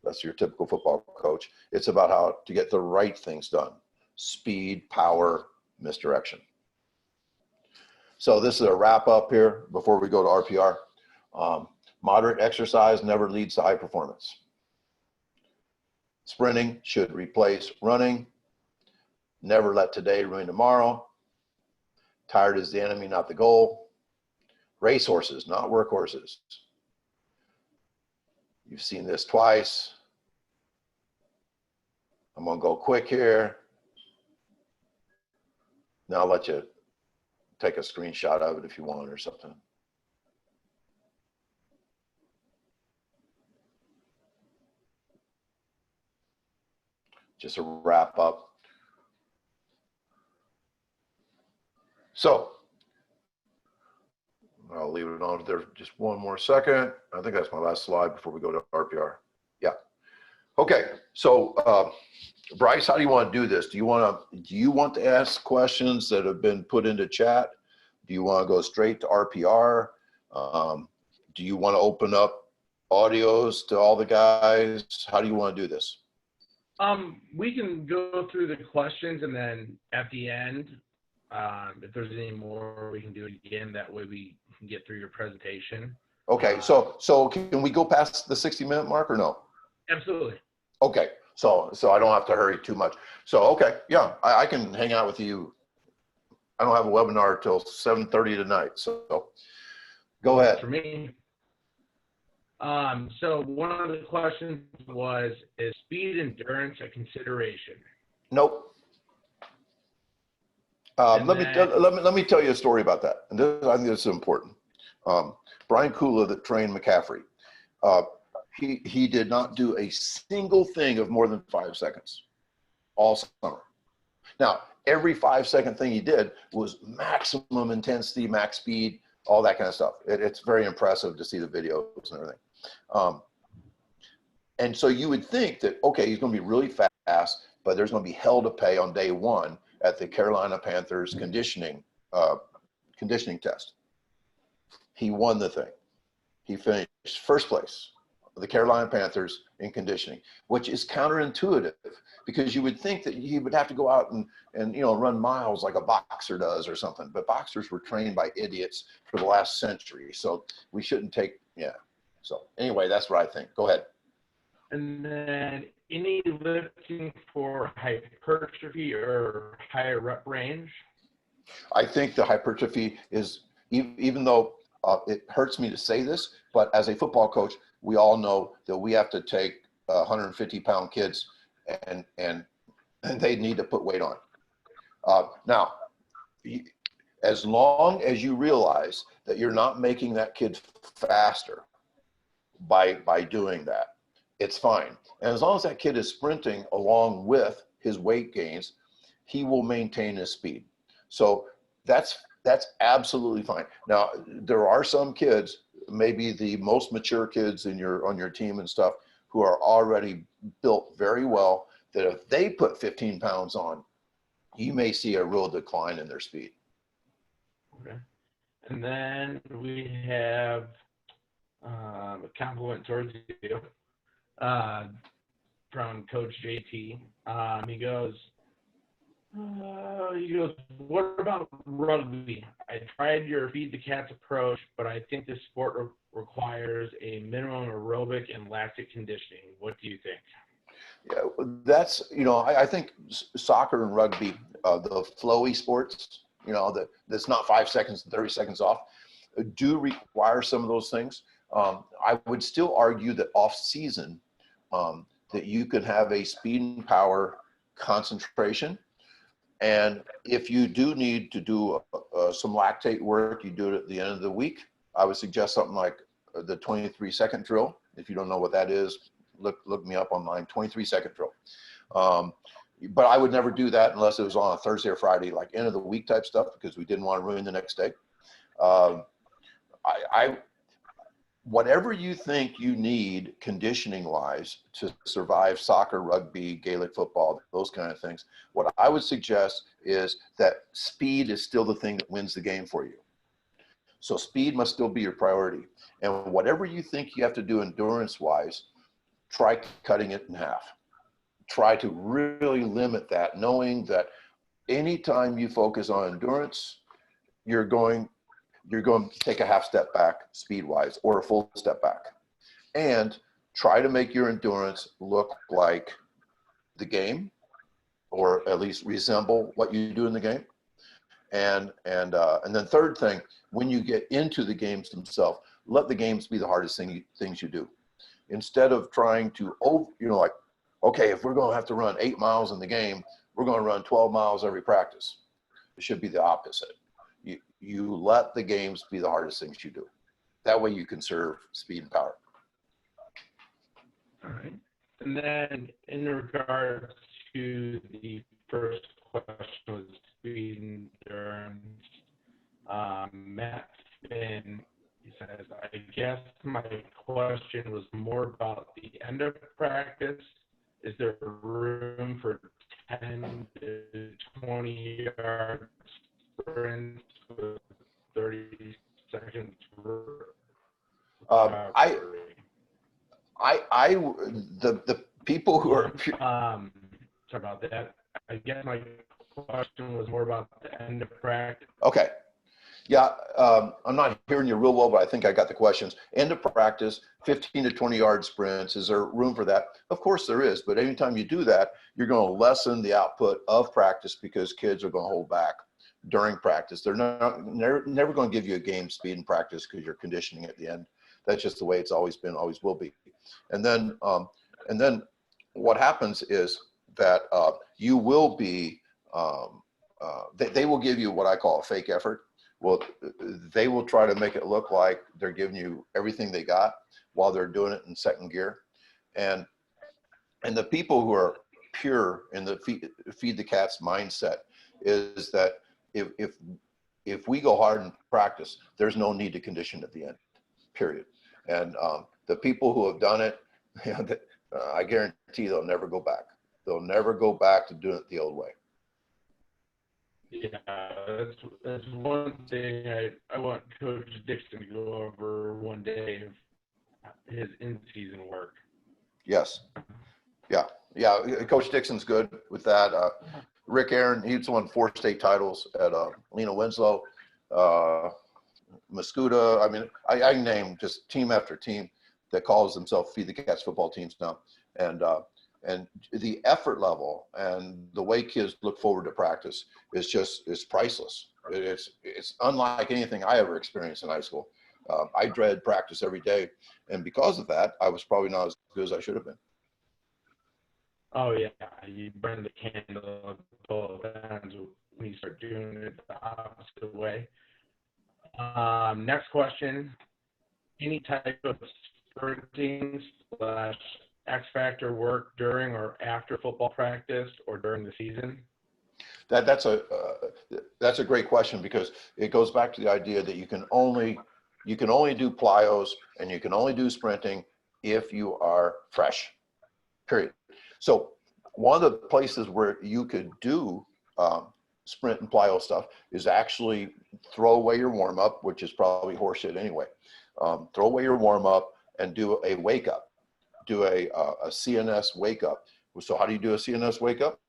That's your typical football coach. It's about how to get the right things done. Speed, power, misdirection. So this is a wrap up here before we go to RPR. Moderate exercise never leads to high performance. Sprinting should replace running. Never let today ruin tomorrow. Tired is the enemy, not the goal. Racehorses, not workhorses. You've seen this twice. I'm going to go quick here. Now I'll let you take a screenshot of it if you want or something. Just a wrap up. So I'll leave it on there just one more second. I think that's my last slide before we go to RPR. Yeah. Okay. So Bryce, how do you want to do this? Do you want to ask questions that have been put into chat? Do you want to go straight to RPR? Do you want to open up audios to all the guys? How do you want to do this? We can go through the questions, and then at the end, if there's any more, we can do it again. That way we can get through your presentation. Okay, so can we go past the 60-minute mark or no? Absolutely. Okay, so I don't have to hurry too much. So, okay, yeah, I can hang out with you. I don't have a webinar till 7:30 tonight, so go ahead. For me. So one of the questions was, is speed endurance a consideration? Nope. Let me tell you a story about that, and I think this is important. Brian Kula, that trained McCaffrey, he did not do a single thing of more than 5 seconds all summer. Now, every 5-second thing he did was maximum intensity, max speed, all that kind of stuff. It's very impressive to see the videos and everything. And so you would think that, okay, he's going to be really fast, but there's going to be hell to pay on day one at the Carolina Panthers conditioning test. He won the thing. He finished first place, the Carolina Panthers in conditioning, which is counterintuitive because you would think that he would have to go out and run miles like a boxer does or something. But boxers were trained by idiots for the last century, so we shouldn't take, yeah. So anyway, that's what I think. Go ahead. And then any lifting for hypertrophy or higher rep range? I think the hypertrophy is, even though it hurts me to say this, but as a football coach, we all know that we have to take 150-pound kids and they need to put weight on. Now, as long as you realize that you're not making that kid faster by doing that, it's fine. And as long as that kid is sprinting along with his weight gains, he will maintain his speed. So that's absolutely fine. Now, there are some kids, maybe the most mature kids on your team and stuff, who are already built very well, that if they put 15 pounds on, you may see a real decline in their speed. Okay. And then we have a compliment towards you from Coach JT. He goes, what about rugby? I tried your feed the cats approach, but I think this sport requires a minimum aerobic and lactic conditioning. What do you think? Yeah, that's, I think soccer and rugby, the flowy sports, that's not 5 seconds, 30 seconds off, do require some of those things. I would still argue that off season, that you could have a speed and power concentration. And if you do need to do some lactate work, you do it at the end of the week. I would suggest something like the 23-second drill. If you don't know what that is, look me up online, 23-second drill. But I would never do that unless it was on a Thursday or Friday, like end of the week type stuff, because we didn't want to ruin the next day. Whatever you think you need conditioning wise to survive soccer, rugby, Gaelic football, those kind of things, what I would suggest is that speed is still the thing that wins the game for you. So speed must still be your priority. And whatever you think you have to do endurance wise, try cutting it in half. Try to really limit that, knowing that anytime you focus on endurance, you're going to take a half step back speed-wise or a full step back. And try to make your endurance look like the game, or at least resemble what you do in the game. And then third thing, when you get into the games themselves, let the games be the hardest things you do. Instead of trying to, like, okay, if we're going to have to run 8 miles in the game, we're going to run 12 miles every practice. It should be the opposite. You let the games be the hardest things you do. That way you conserve speed and power. All right. And then in regards to the first question was speed and endurance, Matt Finn, he says, I guess my question was more about the end of practice. Is there room for 10 to 20 yard sprints with 30 seconds? The people who are sorry about that. I guess my question was more about the end of practice. Okay. Yeah, I'm not hearing you real well, but I think I got the questions. End of practice, 15 to 20 yard sprints. Is there room for that? Of course there is, but anytime you do that, you're going to lessen the output of practice because kids are going to hold back during practice. They're never going to give you a game speed in practice because you're conditioning at the end. That's just the way it's always been, always will be. And then what happens is that you will be, they will give you what I call a fake effort. Well, they will try to make it look like they're giving you everything they got while they're doing it in second gear. And the people who are pure in the feed the cats mindset is that if we go hard in practice, there's no need to condition at the end, period. And the people who have done it, I guarantee they'll never go back. They'll never go back to doing it the old way. Yeah, that's one thing I want Coach Dixon to go over one day of his in-season work. Yes. Yeah. Coach Dixon's good with that. Rick Aaron, he's won 4 state titles at Lena Winslow, Mascuda. I mean, I name just team after team that calls themselves Feed the Cats football teams now. And the effort level and the way kids look forward to practice is priceless. It's unlike anything I ever experienced in high school. I dread practice every day, and because of that, I was probably not as good as I should have been. Oh yeah, you burn the candle at both ends when you start doing it the opposite way. Next question: any type of sprinting / X factor work during or after football practice or during the season? That's a great question, because it goes back to the idea that you can only do plyos and you can only do sprinting if you are fresh, period. So one of the places where you could do sprint and plyo stuff is actually throw away your warm up, which is probably horseshit anyway. Throw away your warm up and do a wake up. Do a CNS wake up. So how do you do a CNS wake up?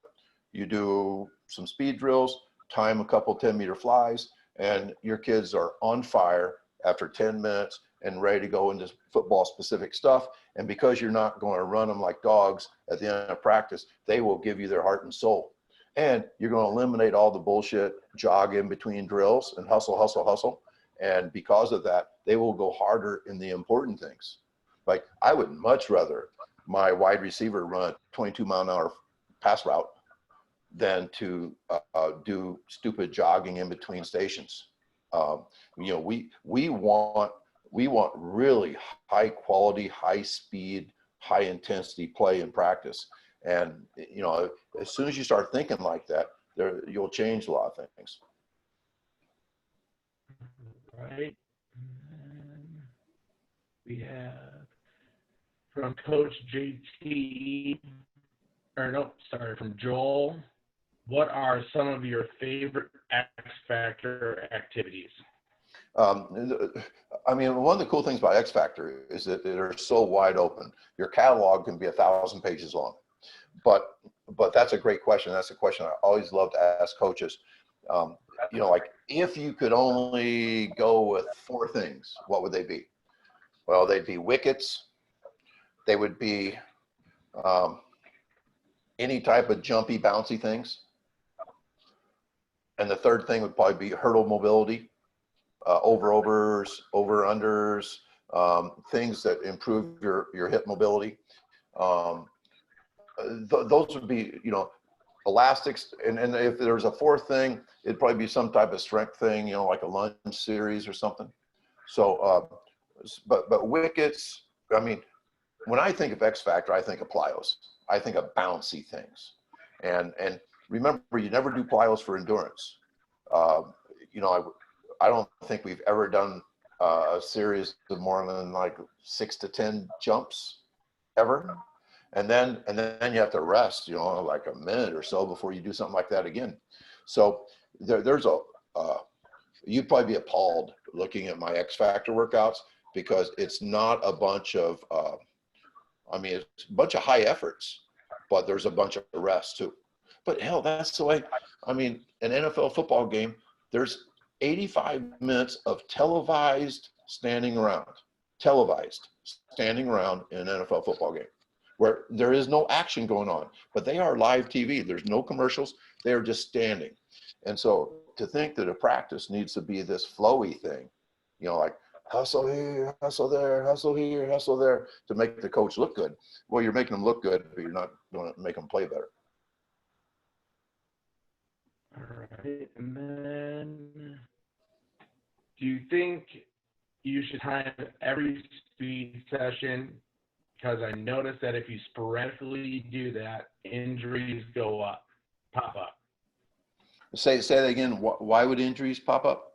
You do some speed drills, time a couple 10-meter flies, and your kids are on fire after 10 minutes, and ready to go into football specific stuff. And because you're not going to run them like dogs at the end of practice, they will give you their heart and soul. And you're going to eliminate all the bullshit, jog in between drills and hustle, hustle, hustle. And because of that, they will go harder in the important things. Like I would much rather my wide receiver run a 22-mile-an-hour pass route than to do stupid jogging in between stations. You know, we want really high quality, high speed, high intensity play in practice. And you know, as soon as you start thinking like that, you'll change a lot of things. Right. And we have from Coach JT, or no, sorry, from Joel. What are some of your favorite X Factor activities? I mean, one of the cool things about X Factor is that they're so wide open. Your catalog can be 1,000 pages long. But that's a great question. That's a question I always love to ask coaches. You know, like if you could only go with 4 things, what would they be? Well, they'd be wickets. They would be any type of jumpy, bouncy things. And the third thing would probably be hurdle mobility, over-overs, over-unders, things that improve your hip mobility. Those would be, you know, elastics. And if there's a 4th thing, it'd probably be some type of strength thing, you know, like a lunge series or something. So, but wickets, I mean, when I think of X Factor, I think of plyos. I think of bouncy things. And remember, you never do plyos for endurance. You know, I don't think we've ever done a series of more than like 6 to 10 jumps ever. And then you have to rest, you know, like a minute or so before you do something like that again. So there's you'd probably be appalled looking at my X Factor workouts, because it's not a bunch of, I mean, it's a bunch of high efforts, but there's a bunch of rest too. But hell, that's the way, I mean, an NFL football game, there's 85 minutes of televised standing around in an NFL football game, where there is no action going on, but they are live TV. There's no commercials. They are just standing. And so to think that a practice needs to be this flowy thing, you know, like hustle here, hustle there, hustle here, hustle there, to make the coach look good. Well, you're making them look good, but you're not going to make them play better. All right. And then, do you think you should time every speed session? Because I noticed that if you sporadically do that, injuries pop up. Say that again. Why would injuries pop up?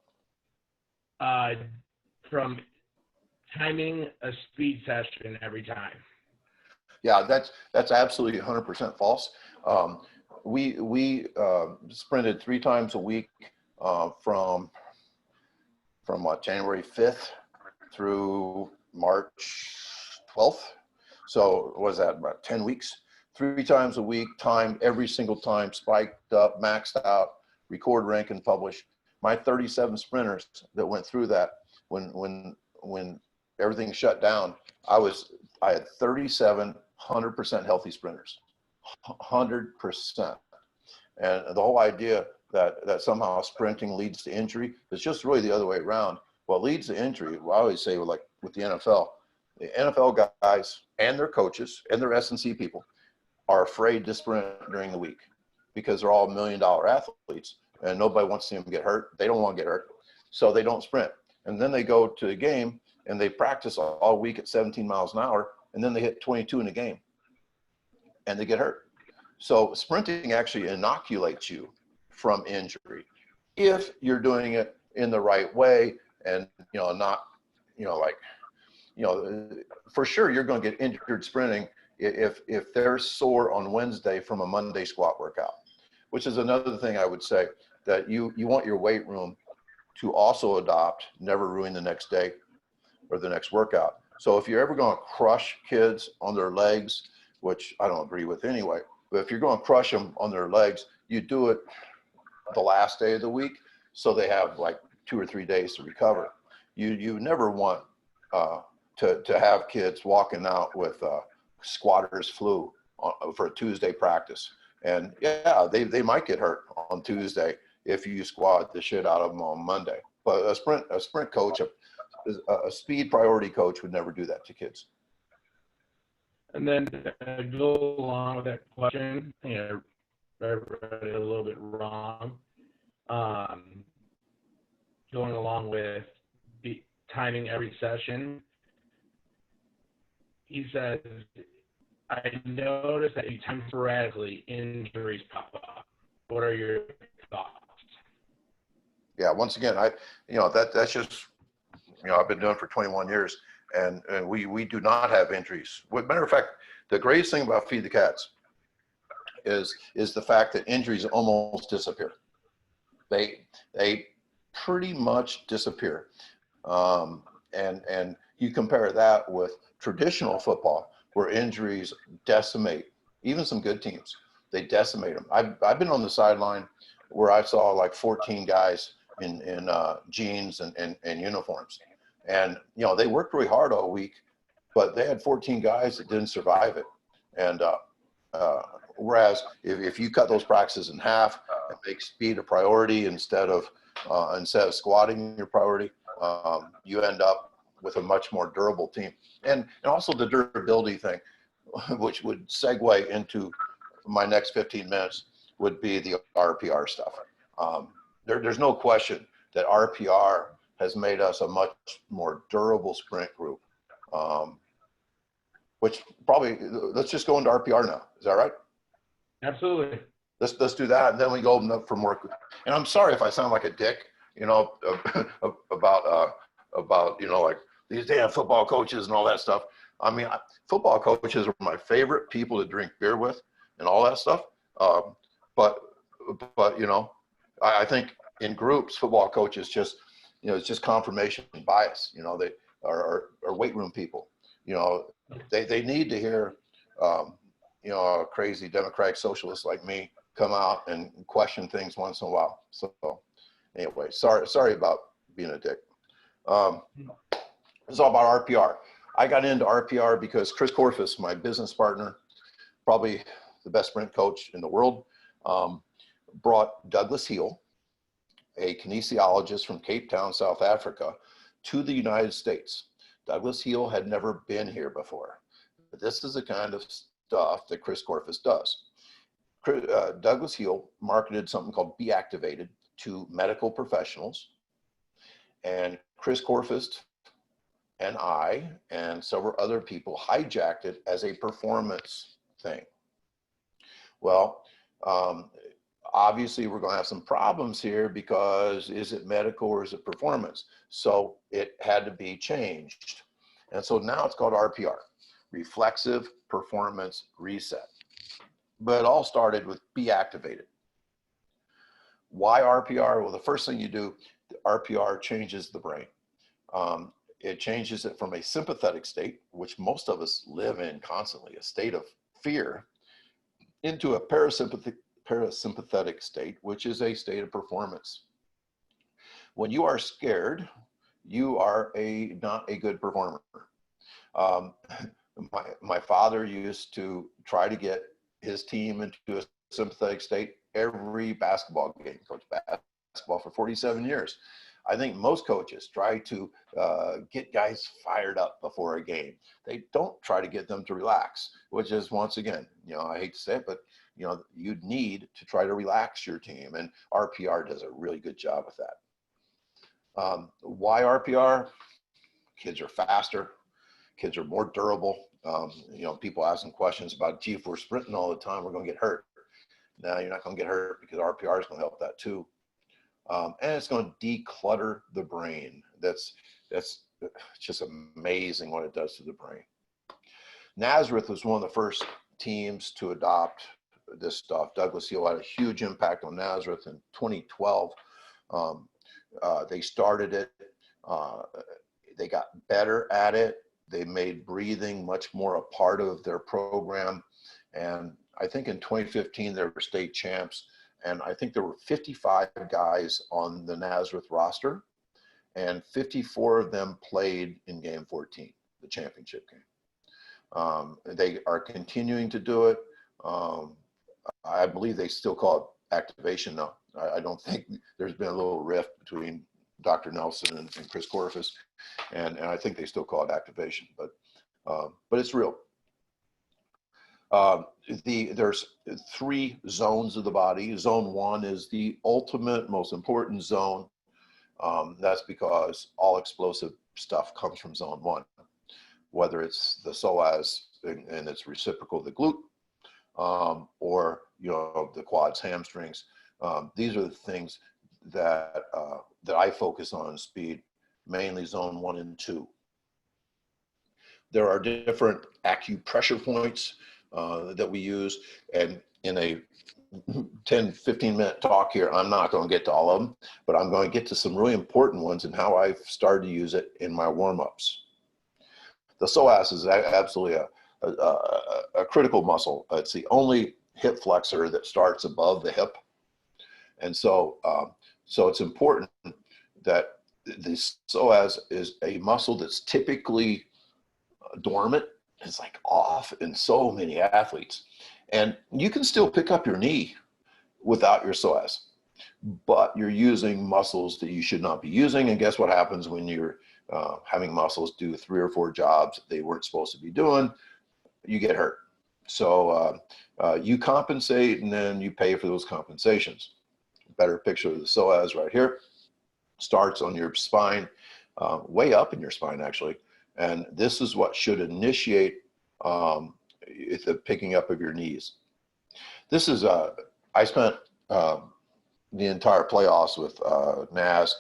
From timing a speed session every time. Yeah, that's absolutely 100% false. We sprinted 3 times a week from what, January 5th through March 12th. So what was that, about 10 weeks? 3 times a week, timed every single time, spiked up, maxed out, record, rank, and publish. My 37 sprinters that went through that, when everything shut down, I had 37 100% healthy sprinters, 100%. And the whole idea that somehow sprinting leads to injury is just really the other way around. What leads to injury, well, I always say, like with the NFL guys and their coaches and their S&C people are afraid to sprint during the week, because they're all $1 million athletes and nobody wants to see them get hurt. They don't want to get hurt, so they don't sprint. And then they go to the game and they practice all week at 17 miles an hour, and then they hit 22 in a game and they get hurt. So sprinting actually inoculates you from injury if you're doing it in the right way, and not for sure you're going to get injured sprinting if they're sore on Wednesday from a Monday squat workout, which is another thing I would say, that you want your weight room to also adopt never ruin the next day or the next workout. So if you're ever going to crush kids on their legs, which I don't agree with anyway, but if you're going to crush them on their legs, you do it the last day of the week so they have like 2 or 3 days to recover. You never want to have kids walking out with squatter's flu for a Tuesday practice. And yeah, they might get hurt on Tuesday if you squat the shit out of them on Monday. But a sprint coach, a speed priority coach would never do that to kids. And then go along with that question, you know, I read it a little bit wrong. Going along with timing every session, he says, I noticed that you time sporadically injuries pop up. What are your thoughts? Yeah, once again, that's just, I've been doing it for 21 years, and we do not have injuries. Matter of fact, the greatest thing about Feed the Cats is the fact that injuries almost disappear. They pretty much disappear. And you compare that with traditional football, where injuries decimate even some good teams. They decimate them. I've been on the sideline where I saw like 14 guys in jeans and uniforms, and they worked really hard all week, but they had 14 guys that didn't survive it. And whereas if you cut those practices in half and make speed a priority instead of squatting your priority, you end up with a much more durable team. And also the durability thing, which would segue into my next 15 minutes, would be the RPR stuff. There's no question that RPR has made us a much more durable sprint group, which probably, let's just go into RPR now. Is that right? Absolutely. Let's do that, and then we go open up for more. And I'm sorry if I sound like a dick, about like these damn football coaches and all that stuff. I mean, football coaches are my favorite people to drink beer with and all that stuff. But I think in groups, football coaches just, it's just confirmation bias. They are weight room people. They need to hear, a crazy Democratic socialist like me come out and question things once in a while. So anyway, sorry about being a dick. It's all about RPR. I got into RPR because Chris Corfus, my business partner, probably the best sprint coach in the world, brought Douglas Heel, a kinesiologist from Cape Town, South Africa, to the United States. Douglas Heel had never been here before. But this is the kind of stuff that Chris Corfus does. Douglas Heel marketed something called Be Activated to medical professionals. And Chris Corfus and I and several other people hijacked it as a performance thing. Well, obviously we're going to have some problems here, because is it medical or is it performance? So it had to be changed. And so now it's called RPR, Reflexive Performance Reset. But it all started with Be Activated. Why RPR? Well, the first thing you do, RPR changes the brain. It changes it from a sympathetic state, which most of us live in constantly, a state of fear, into a parasympathetic state, which is a state of performance. When you are scared, you are not a good performer. My father used to try to get his team into a sympathetic state every basketball game. Coached basketball for 47 years. I think most coaches try to get guys fired up before a game. They don't try to get them to relax, which is, once again, I hate to say it, but you need to try to relax your team, and RPR does a really good job with that. Why RPR? Kids are faster. Kids are more durable. People asking questions about, gee, if we're sprinting all the time, we're going to get hurt. No, you're not going to get hurt, because RPR is going to help that too. And it's going to declutter the brain. That's just amazing what it does to the brain. Nazareth was one of the first teams to adopt this stuff. Douglas Heel had a huge impact on Nazareth in 2012. They started it. They got better at it. They made breathing much more a part of their program. And I think in 2015, they were state champs. And I think there were 55 guys on the Nazareth roster. and 54 of them played in game 14, the championship game. They are continuing to do it. I believe they still call it activation now. I don't think there's been a little rift between Dr. Nelson and Chris Corfus, and I think they still call it activation, but it's real. There's 3 zones of the body. Zone 1 is the ultimate, most important zone. That's because all explosive stuff comes from zone 1, whether it's the psoas and it's reciprocal, the glute, or the quads, hamstrings. These are the things that I focus on in speed, mainly zone 1 and 2. There are different acupressure points that we use, and in a 10-15 minute talk here, I'm not going to get to all of them, but I'm going to get to some really important ones and how I've started to use it in my warm-ups. The psoas is absolutely a critical muscle. It's the only hip flexor that starts above the hip, and so it's important that the psoas is a muscle that's typically dormant. It's like off in so many athletes, and you can still pick up your knee without your psoas, but you're using muscles that you should not be using. And guess what happens when you're having muscles do 3 or 4 jobs they weren't supposed to be doing? You get hurt. So you compensate, and then you pay for those compensations. Better picture of the psoas right here. Starts on your spine, way up in your spine actually. And this is what should initiate the picking up of your knees. This is, I spent the entire playoffs with Naz.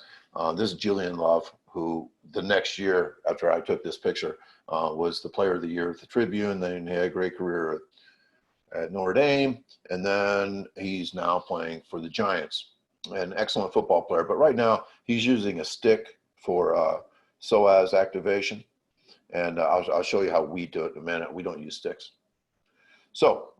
This is Julian Love, who the next year after I took this picture was the player of the year at the Tribune. Then he had a great career at Notre Dame. And then he's now playing for the Giants. An excellent football player. But right now he's using a stick for psoas activation. And I'll show you how we do it in a minute. We don't use sticks. So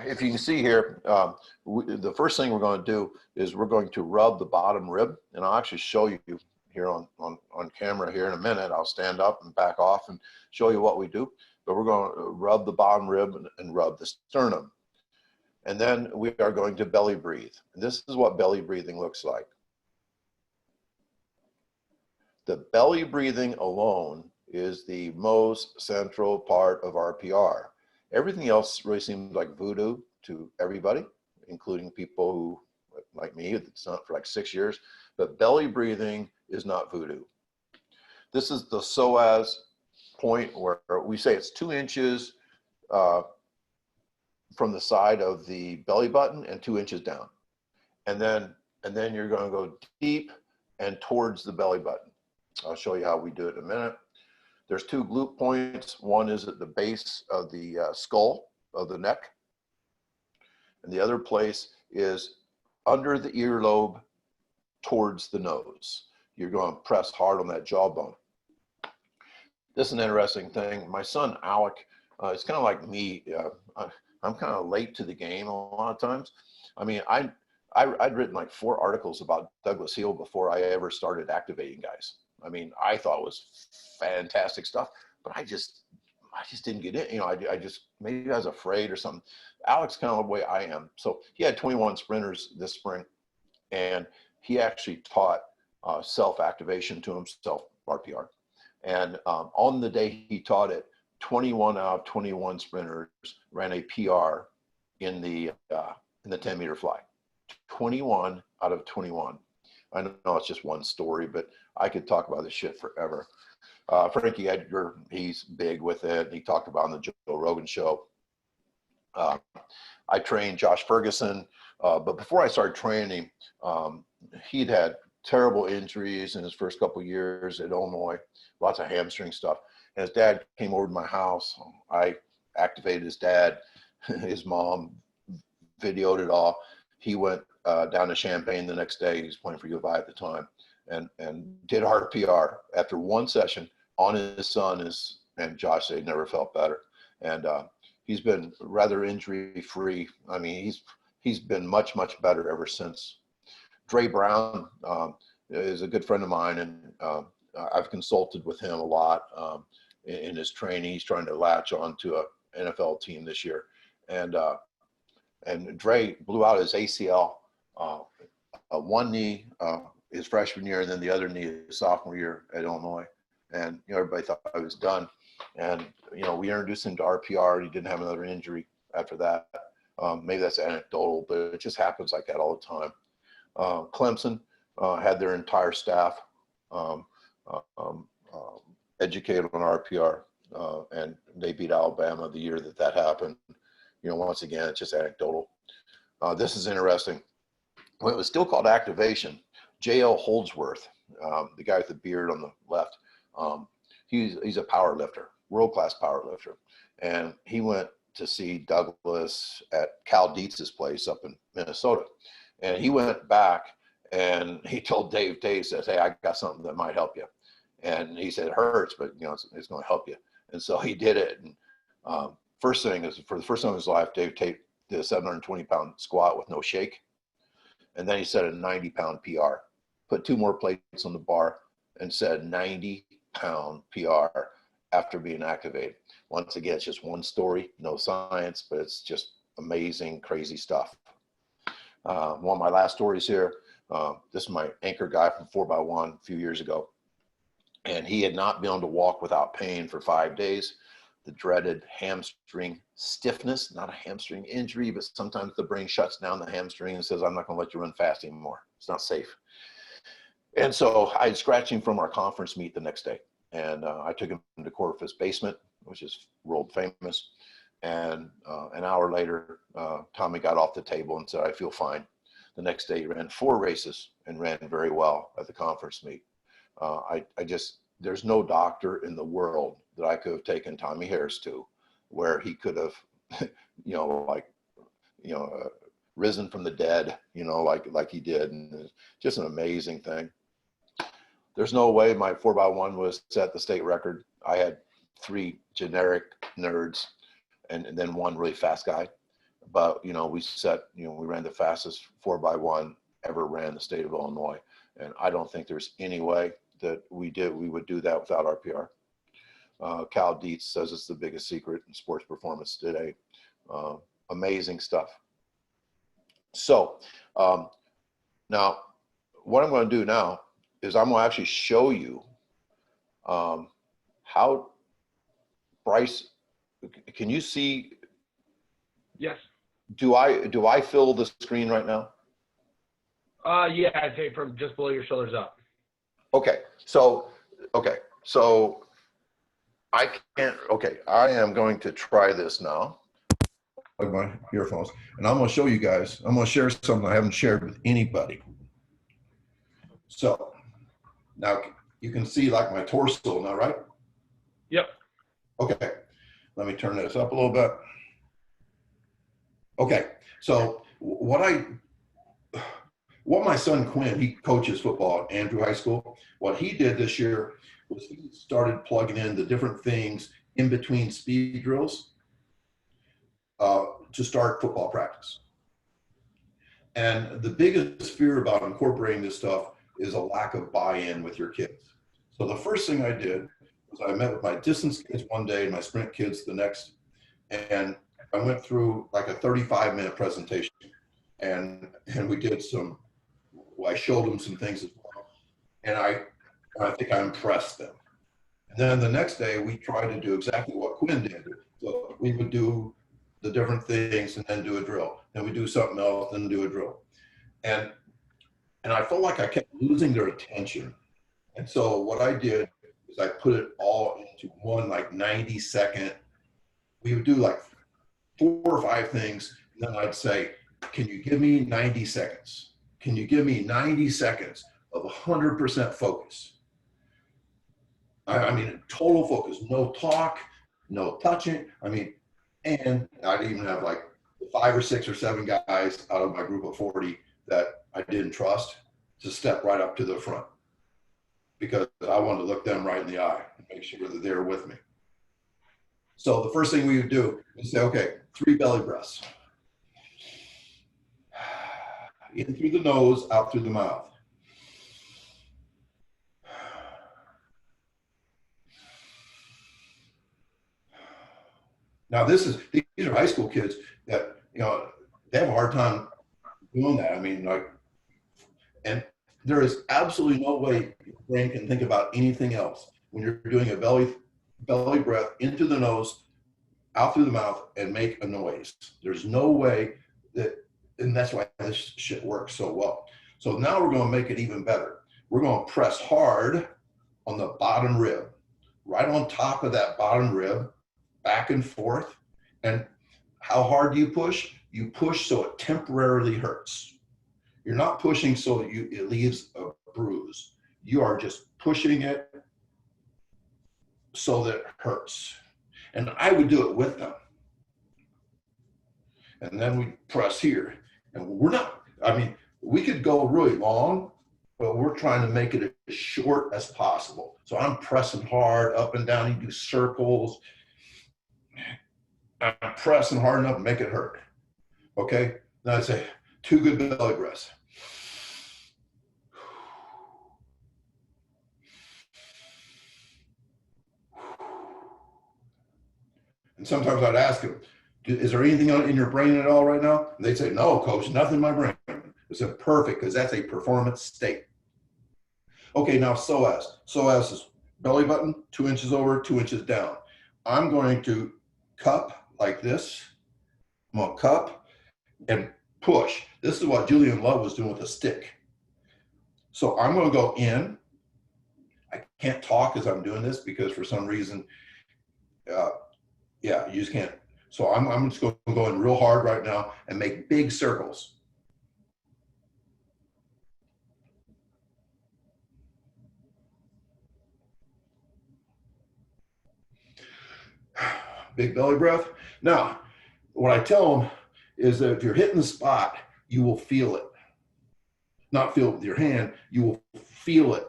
if you can see here, the first thing we're going to do is we're going to rub the bottom rib. And I'll actually show you here on camera here in a minute. I'll stand up and back off and show you what we do. But we're going to rub the bottom rib and rub the sternum. And then we are going to belly breathe. And this is what belly breathing looks like. The belly breathing alone is the most central part of RPR. Everything else really seems like voodoo to everybody, including people who, like me, it's not for like 6 years, but belly breathing is not voodoo. This is the psoas point where we say it's 2 inches from the side of the belly button and 2 inches down. And then you're going to go deep and towards the belly button. I'll show you how we do it in a minute. There's 2 glute points. One is at the base of the skull of the neck. And the other place is under the earlobe towards the nose. You're going to press hard on that jawbone. This is an interesting thing. My son, Alec, is kind of like me. I'm kind of late to the game a lot of times. I mean, I'd written like 4 articles about Douglas Hill before I ever started activating guys. I mean, I thought it was fantastic stuff, but I just didn't get in. I just, maybe I was afraid or something. Alex kind of the way I am. So he had 21 sprinters this spring, and he actually taught self-activation to himself, RPR. And on the day he taught it, 21 out of 21 sprinters ran a PR in the 10-meter fly. 21 out of 21. I know it's just one story, but I could talk about this shit forever. Frankie Edgar, he's big with it. He talked about on the Joe Rogan show. I trained Josh Ferguson, but before I started training him, he'd had terrible injuries in his first couple of years at Illinois, lots of hamstring stuff. And his dad came over to my house. I activated his dad. His mom videoed it all. He went down to Champaign the next day. He was playing for U of I at the time, and did RPR after 1 session on his son. And Josh said he never felt better. And he's been rather injury free. I mean, he's been much better ever since. Dre Brown, is a good friend of mine, and I've consulted with him a lot in his training. He's trying to latch on to a NFL team this year, and Dre blew out his ACL, one knee his freshman year, and then the other knee his sophomore year at Illinois. And everybody thought I was done. And we introduced him to RPR. He didn't have another injury after that. Maybe that's anecdotal, but it just happens like that all the time. Clemson had their entire staff educated on RPR, and they beat Alabama the year that happened. Once again, it's just anecdotal. This is interesting. When it was still called activation, J.L. Holdsworth, the guy with the beard on the left, he's a power lifter, world-class power lifter. And he went to see Douglas at Cal Dietz's place up in Minnesota. And he went back and he told Dave Tate, says, hey, I got something that might help you. And he said, it hurts, but it's going to help you. And so he did it. And first thing is, for the first time in his life, Dave Tate did a 720-pound squat with no shake. And then he set a 90-pound PR, put 2 more plates on the bar, and said 90-pound PR after being activated. Once again, it's just one story, no science, but it's just amazing, crazy stuff. One of my last stories here, this is my anchor guy from 4x1 a few years ago. And he had not been able to walk without pain for 5 days. The dreaded hamstring stiffness, not a hamstring injury, but sometimes the brain shuts down the hamstring and says, I'm not going to let you run fast anymore. It's not safe. And so I had scratched him from our conference meet the next day. And I took him to Corpus basement, which is world famous. And an hour later, Tommy got off the table and said, I feel fine. The next day he ran 4 races and ran very well at the conference meet. There's no doctor in the world that I could have taken Tommy Harris to where he could have, risen from the dead, like he did. And it's just an amazing thing. There's no way my 4x1 was set the state record. I had 3 generic nerds and then 1 really fast guy. But, we ran the fastest 4x1 ever ran in the state of Illinois. And I don't think there's any way that we would do that without RPR. Cal Dietz says it's the biggest secret in sports performance today. Amazing stuff. So now what I'm going to do now is I'm going to actually show you how Bryce, can you see? Yes. Do I fill the screen right now? Yeah, I'd say from just below your shoulders up. Okay, so I am going to try this now. Like my earphones, and I'm going to show you guys. I'm going to share something I haven't shared with anybody. So now you can see like my torso now, right? Yep. Okay, let me turn this up a little bit. Okay, so what my son Quinn, he coaches football at Andrew High School. What he did this year was he started plugging in the different things in between speed drills to start football practice. And the biggest fear about incorporating this stuff is a lack of buy-in with your kids. So the first thing I did was I met with my distance kids one day and my sprint kids the next, and I went through like a 35-minute presentation, and we did I showed them some things as well, and I think I impressed them. And then the next day we tried to do exactly what Quinn did. So we would do the different things and then do a drill. Then we do something else, then do a drill. And I felt like I kept losing their attention. And so what I did is I put it all into one like 90-second. We would do like 4 or 5 things, and then I'd say, can you give me 90 seconds? Can you give me 90 seconds of 100% focus? I mean, total focus, no talk, no touching. And I'd even have like 5 or 6 or 7 guys out of my group of 40 that I didn't trust to step right up to the front because I wanted to look them right in the eye and make sure that they're with me. So the first thing we would do is say, okay, 3 belly breaths. In through the nose, out through the mouth. Now these are high school kids that, you know, they have a hard time doing that. I mean, like, and there is absolutely no way your brain can think about anything else when you're doing a belly breath into the nose, out through the mouth, and make a noise. There's no way that, and that's why this shit works so well. So now we're going to make it even better. We're going to press hard on the bottom rib, right on top of that bottom rib, back and forth. And how hard do you push? You push so it temporarily hurts. You're not pushing so it leaves a bruise. You are just pushing it so that it hurts. And I would do it with them. And then we press here. And we're not, I mean, we could go really long, but we're trying to make it as short as possible. So I'm pressing hard up and down. You do circles. I'm pressing hard enough to make it hurt. Okay? Now I say 2 good belly breaths. And sometimes I'd ask them, is there anything in your brain at all right now? And they'd say, no, coach, nothing in my brain. I said, perfect, because that's a performance state. Okay, now psoas. Psoas is belly button, 2 inches over, 2 inches down. I'm going to cup like this. I'm going to cup and push. This is what Julian Love was doing with a stick. So I'm going to go in. I can't talk as I'm doing this because for some reason, yeah, you just can't. So I'm just going to go in real hard right now and make big circles. Big belly breath. Now, what I tell them is that if you're hitting the spot, you will feel it. Not feel it with your hand, you will feel it.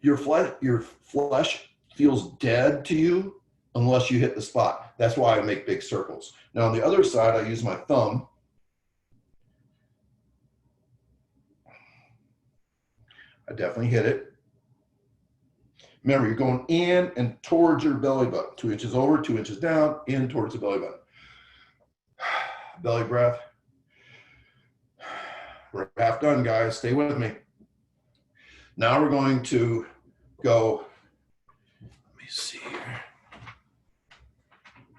Your flesh feels dead to you unless you hit the spot. That's why I make big circles. Now on the other side, I use my thumb. I definitely hit it. Remember, you're going in and towards your belly button. 2 inches over, 2 inches down, in towards the belly button. Belly breath. We're half done, guys. Stay with me. Now we're going to go, let me see here.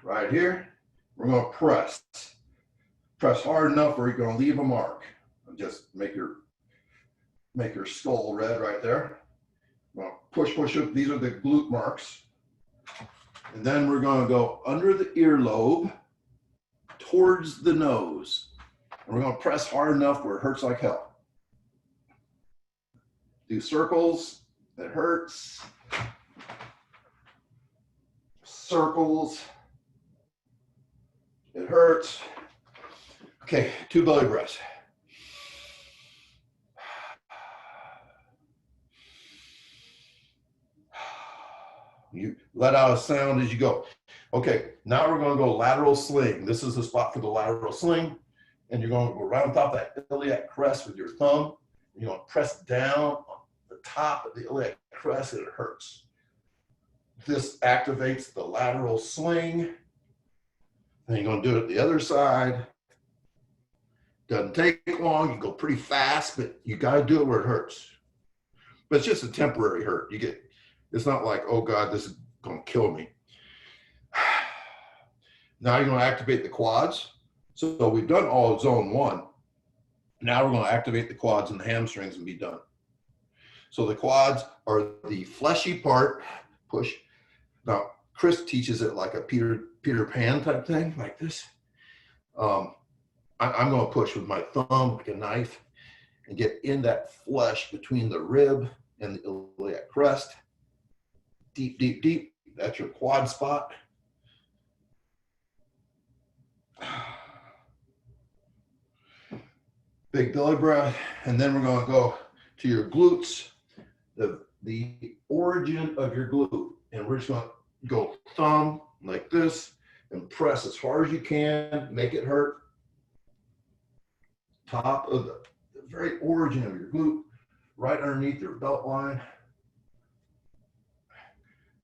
Right here, we're going to press. Press hard enough where you're going to leave a mark. Just make your skull red right there. Well, push, push up. These are the glute marks. And then we're going to go under the earlobe towards the nose. And we're going to press hard enough where it hurts like hell. Do circles. It hurts. Circles. It hurts. Okay, 2 belly breaths. You let out a sound as you go. Okay, now we're going to go lateral sling. This is the spot for the lateral sling. And you're going to go right on top of that iliac crest with your thumb. You're going to press down on the top of the iliac crest and it hurts. This activates the lateral sling. Then you're going to do it the other side. Doesn't take long. You go pretty fast, but you got to do it where it hurts. But it's just a temporary hurt. It's not like, oh God, this is going to kill me. Now you're going to activate the quads. So we've done all of zone 1. Now we're going to activate the quads and the hamstrings and be done. So the quads are the fleshy part. Push. Now, Chris teaches it like a Peter Pan type thing, like this. I'm going to push with my thumb like a knife and get in that flesh between the rib and the iliac crest. Deep, deep, deep. That's your quad spot. Big belly breath. And then we're going to go to your glutes, the origin of your glute. And we're just going to go thumb like this and press as hard as you can. Make it hurt. Top of the very origin of your glute, right underneath your belt line.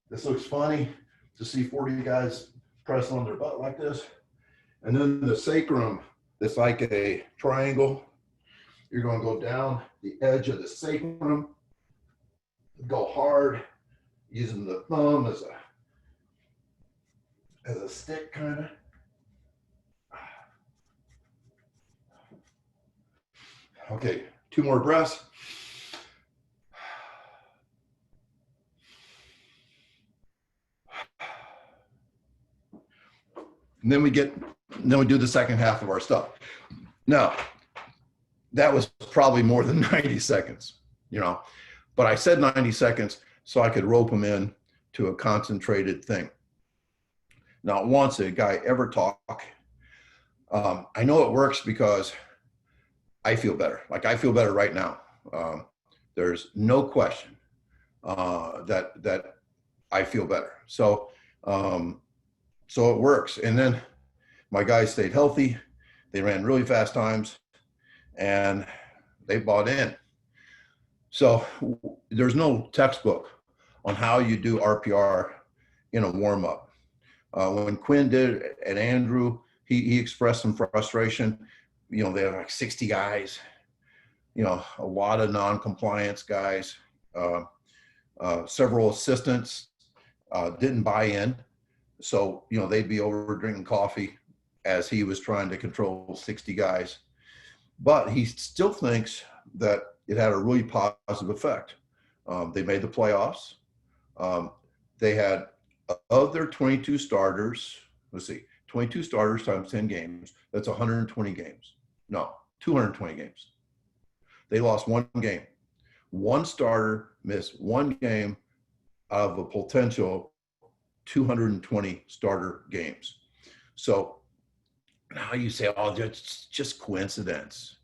This looks funny to see 40 guys press on their butt like this. And then the sacrum, it's like a triangle. You're going to go down the edge of the sacrum, go hard, using the thumb as a stick kind of. Okay, 2 more breaths. And then we do the second half of our stuff. Now, that was probably more than 90 seconds, you know, but I said 90 seconds so I could rope them in to a concentrated thing. Not once did a guy ever talk. I know it works because I feel better. Like I feel better right now. There's no question that I feel better. So it works. And then my guys stayed healthy. They ran really fast times and they bought in. So there's no textbook on how you do RPR in a warm up. When Quinn did it and Andrew, he expressed some frustration. You know, they have like 60 guys, you know, a lot of non-compliance guys, several assistants didn't buy in. So, you know, they'd be over drinking coffee as he was trying to control 60 guys. But he still thinks that it had a really positive effect. They made the playoffs. They had, of their 22 starters, let's see, 22 starters times 10 games, that's 120 games. No, 220 games. They lost 1 game. 1 starter missed 1 game out of a potential 220 starter games. So now you say, oh, it's just coincidence.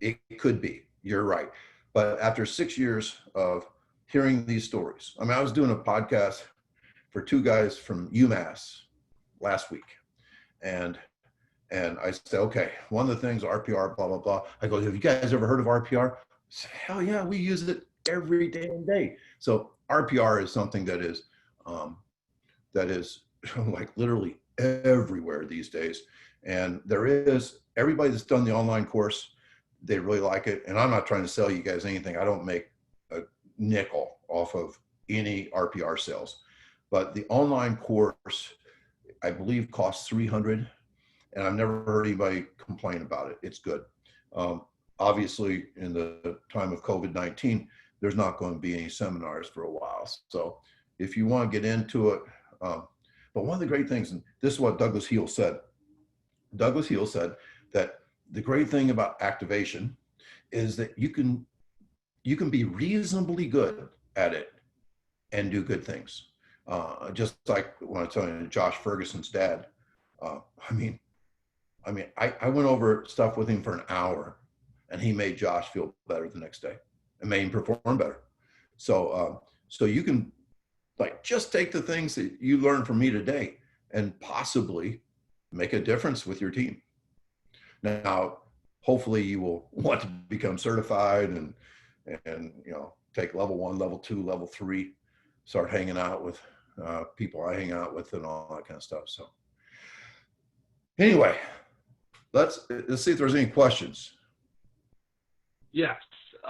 It could be, you're right. But after 6 years of hearing these stories, I mean, I was doing a podcast for 2 guys from UMass last week. And I said, okay, one of the things, RPR, blah, blah, blah. I go, have you guys ever heard of RPR? I said, hell yeah, we use it every damn day. So RPR is something that is like literally everywhere these days. And everybody that's done the online course, they really like it. And I'm not trying to sell you guys anything. I don't make a nickel off of any RPR sales. But the online course, I believe, costs $300. And I've never heard anybody complain about it. It's good. Obviously, in the time of COVID-19, there's not going to be any seminars for a while. So if you want to get into it, but one of the great things, and this is what Douglas Heel said. Douglas Heel said that the great thing about activation is that you can be reasonably good at it and do good things. Just like when I was telling you, Josh Ferguson's dad, I went over stuff with him for an hour and he made Josh feel better the next day and made him perform better. So you can like just take the things that you learned from me today and possibly make a difference with your team. Now, hopefully you will want to become certified and you know, take level 1, level 2, level 3, start hanging out with people I hang out with and all that kind of stuff. So anyway, let's see if there's any questions. Yes.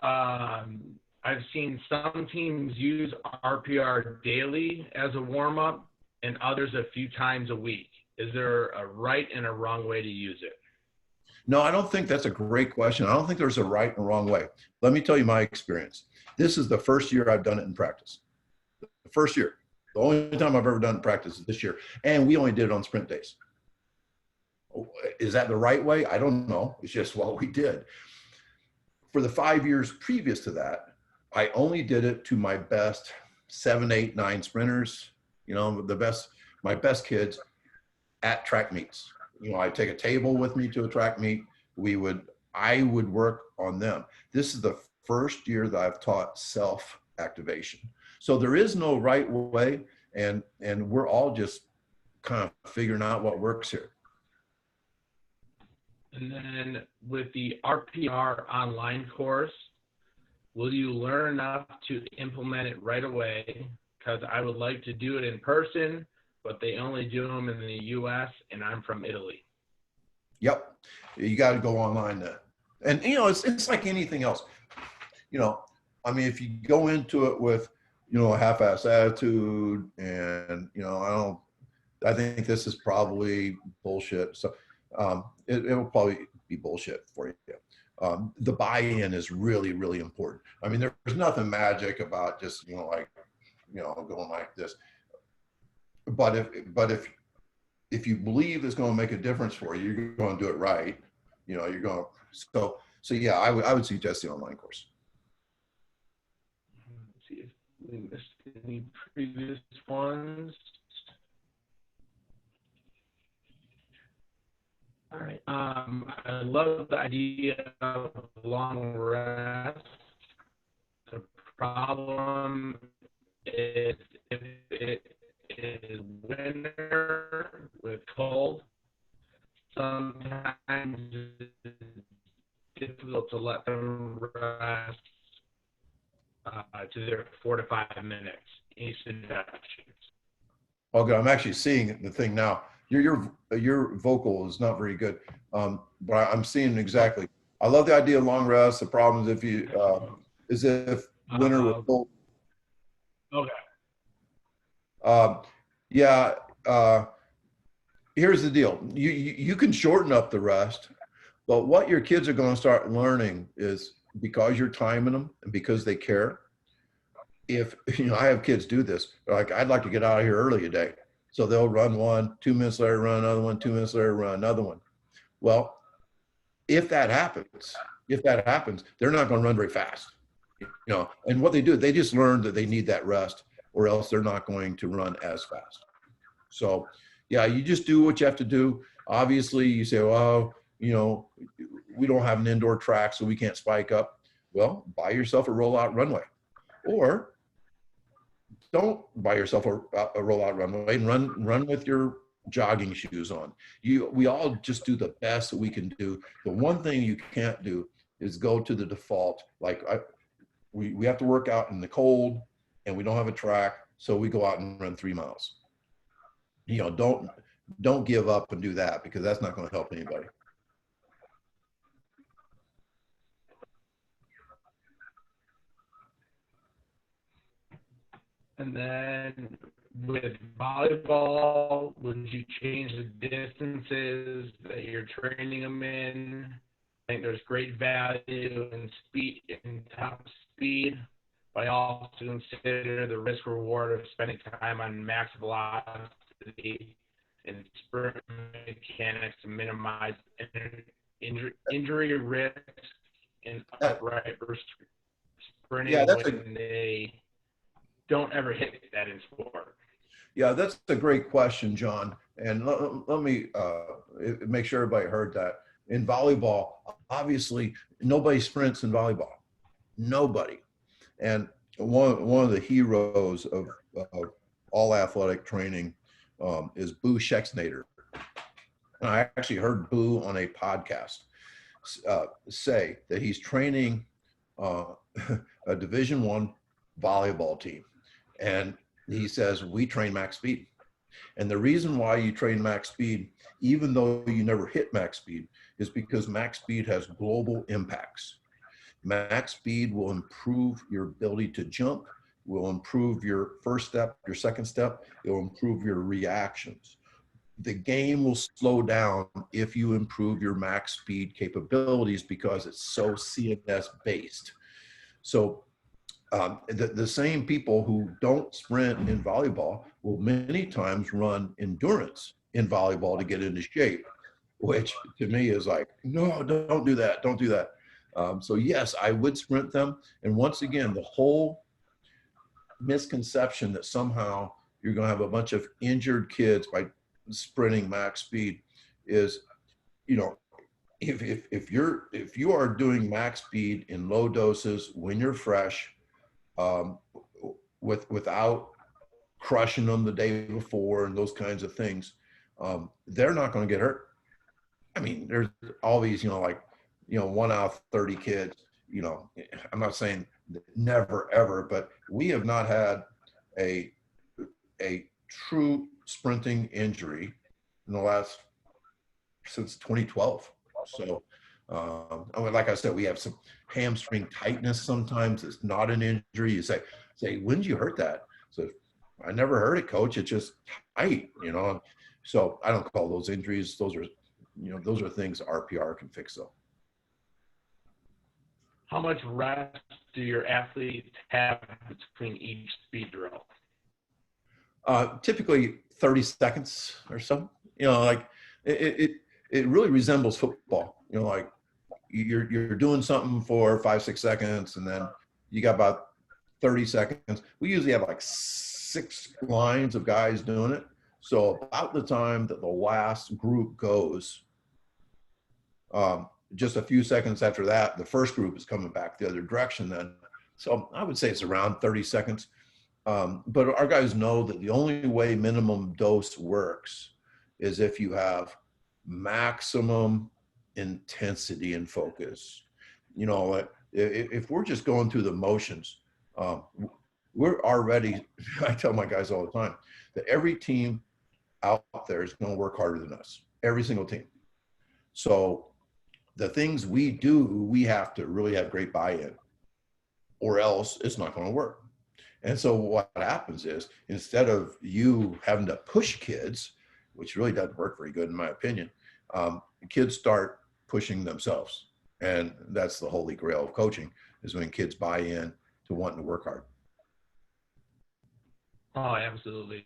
I've seen some teams use RPR daily as a warm-up and others a few times a week. Is there a right and a wrong way to use it? No, I don't think that's a great question. I don't think there's a right and wrong way. Let me tell you my experience. This is the first year I've done it in practice. The first year. The only time I've ever done it in practice is this year. And we only did it on sprint days. Is that the right way? I don't know. It's just what we did. For the 5 years previous to that, I only did it to my best 7, 8, 9 sprinters, you know, my best kids at track meets. You know, I'd take a table with me to a track meet. I would work on them. This is the first year that I've taught self-activation. So there is no right way, and we're all just kind of figuring out what works here. And then with the RPR online course, will you learn enough to implement it right away? Because I would like to do it in person, but they only do them in the U.S. and I'm from Italy. Yep. You got to go online then. And, you know, it's like anything else. You know, I mean, if you go into it with, you know, a half-ass attitude and, you know, I think this is probably bullshit. So it will probably be bullshit for you. The buy-in is really, really important. I mean, there's nothing magic about just, you know, like, you know, going like this. But if you believe it's going to make a difference for you, you're going to do it right. You know, you're going to, so yeah, I would suggest the online course. Let's see if we missed any previous ones. All right. I love the idea of long rest. The problem is if it is winter with cold, sometimes it's difficult to let them rest to their 4 to 5 minutes. Any suggestions? Okay, I'm actually seeing the thing now. Your vocal is not very good, but I'm seeing exactly. I love the idea of long rest. The problem is if you is if winter with cold. Okay. Yeah. Here's the deal. You can shorten up the rest, but what your kids are going to start learning is because you're timing them and because they care. If, you know, I have kids do this, like, I'd like to get out of here early today. So they'll run one, 2 minutes later, run another one, 2 minutes later, run another one. Well, if that happens, they're not going to run very fast, you know, and what they do, they just learn that they need that rest or else they're not going to run as fast. So yeah, you just do what you have to do. Obviously you say, well, you know, we don't have an indoor track, so we can't spike up. Well, buy yourself a rollout runway, or don't buy yourself a rollout runway and run with your jogging shoes on. We all just do the best that we can do. The one thing you can't do is go to the default. Like we have to work out in the cold and we don't have a track, so we go out and run 3 miles. You know, don't give up and do that, because that's not going to help anybody. And then with volleyball, would you change the distances that you're training them in? I think there's great value in speed, in top speed, but I also consider the risk reward of spending time on max velocity and sprint mechanics to minimize injury risk in upright or sprinting when they don't ever hit that in sport. Yeah, that's a great question, John. And let me make sure everybody heard that. In volleyball, obviously, nobody sprints in volleyball. Nobody. And one of the heroes of all athletic training is Boo Schexnayder. And I actually heard Boo on a podcast say that he's training a Division I volleyball team. And he says, we train max speed. And the reason why you train max speed, even though you never hit max speed, is because max speed has global impacts. Max speed will improve your ability to jump, will improve your first step, your second step, it will improve your reactions. The game will slow down if you improve your max speed capabilities because it's so CNS based. So the same people who don't sprint in volleyball will many times run endurance in volleyball to get into shape, which to me is like, no, don't do that. Don't do that. So yes, I would sprint them. And once again, the whole misconception that somehow you're going to have a bunch of injured kids by sprinting max speed is, you know, if you are doing max speed in low doses when you're fresh, without crushing them the day before and those kinds of things, they're not going to get hurt. I mean, there's always, you know, like, you know, 1 out of 30 kids, you know, I'm not saying never, ever, but we have not had a true sprinting injury in the last, since 2012. So, I mean, like I said, we have some hamstring tightness sometimes. It's not an injury. You say, when did you hurt that? So I never heard it, coach. It's just tight, you know? So I don't call those injuries. Those are, you know, those are things RPR can fix though. How much rest do your athletes have between each speed drill? Typically 30 seconds or so. You know, like it really resembles football. You know, like you're doing something for 5-6 seconds, and then you got about 30 seconds. We usually have like 6 lines of guys doing it. So about the time that the last group goes, just a few seconds after that, the first group is coming back the other direction then. So I would say it's around 30 seconds. But our guys know that the only way minimum dose works is if you have maximum intensity and focus. You know, if we're just going through the motions, we're already, I tell my guys all the time, that every team out there is going to work harder than us, every single team. So the things we do, we have to really have great buy-in, or else it's not going to work. And so what happens is, instead of you having to push kids, which really doesn't work very good in my opinion, kids start pushing themselves. And that's the holy grail of coaching, is when kids buy in to wanting to work hard. Oh, absolutely.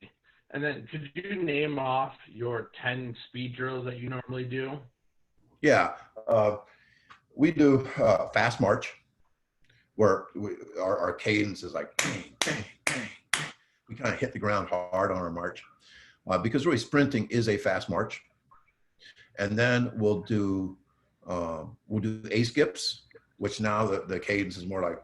And then could you name off your 10 speed drills that you normally do? Yeah, we do fast march, where our cadence is like bang, bang, bang, bang. We kind of hit the ground hard on our march, because really sprinting is a fast march. And then we'll do A skips, which now the cadence is more like.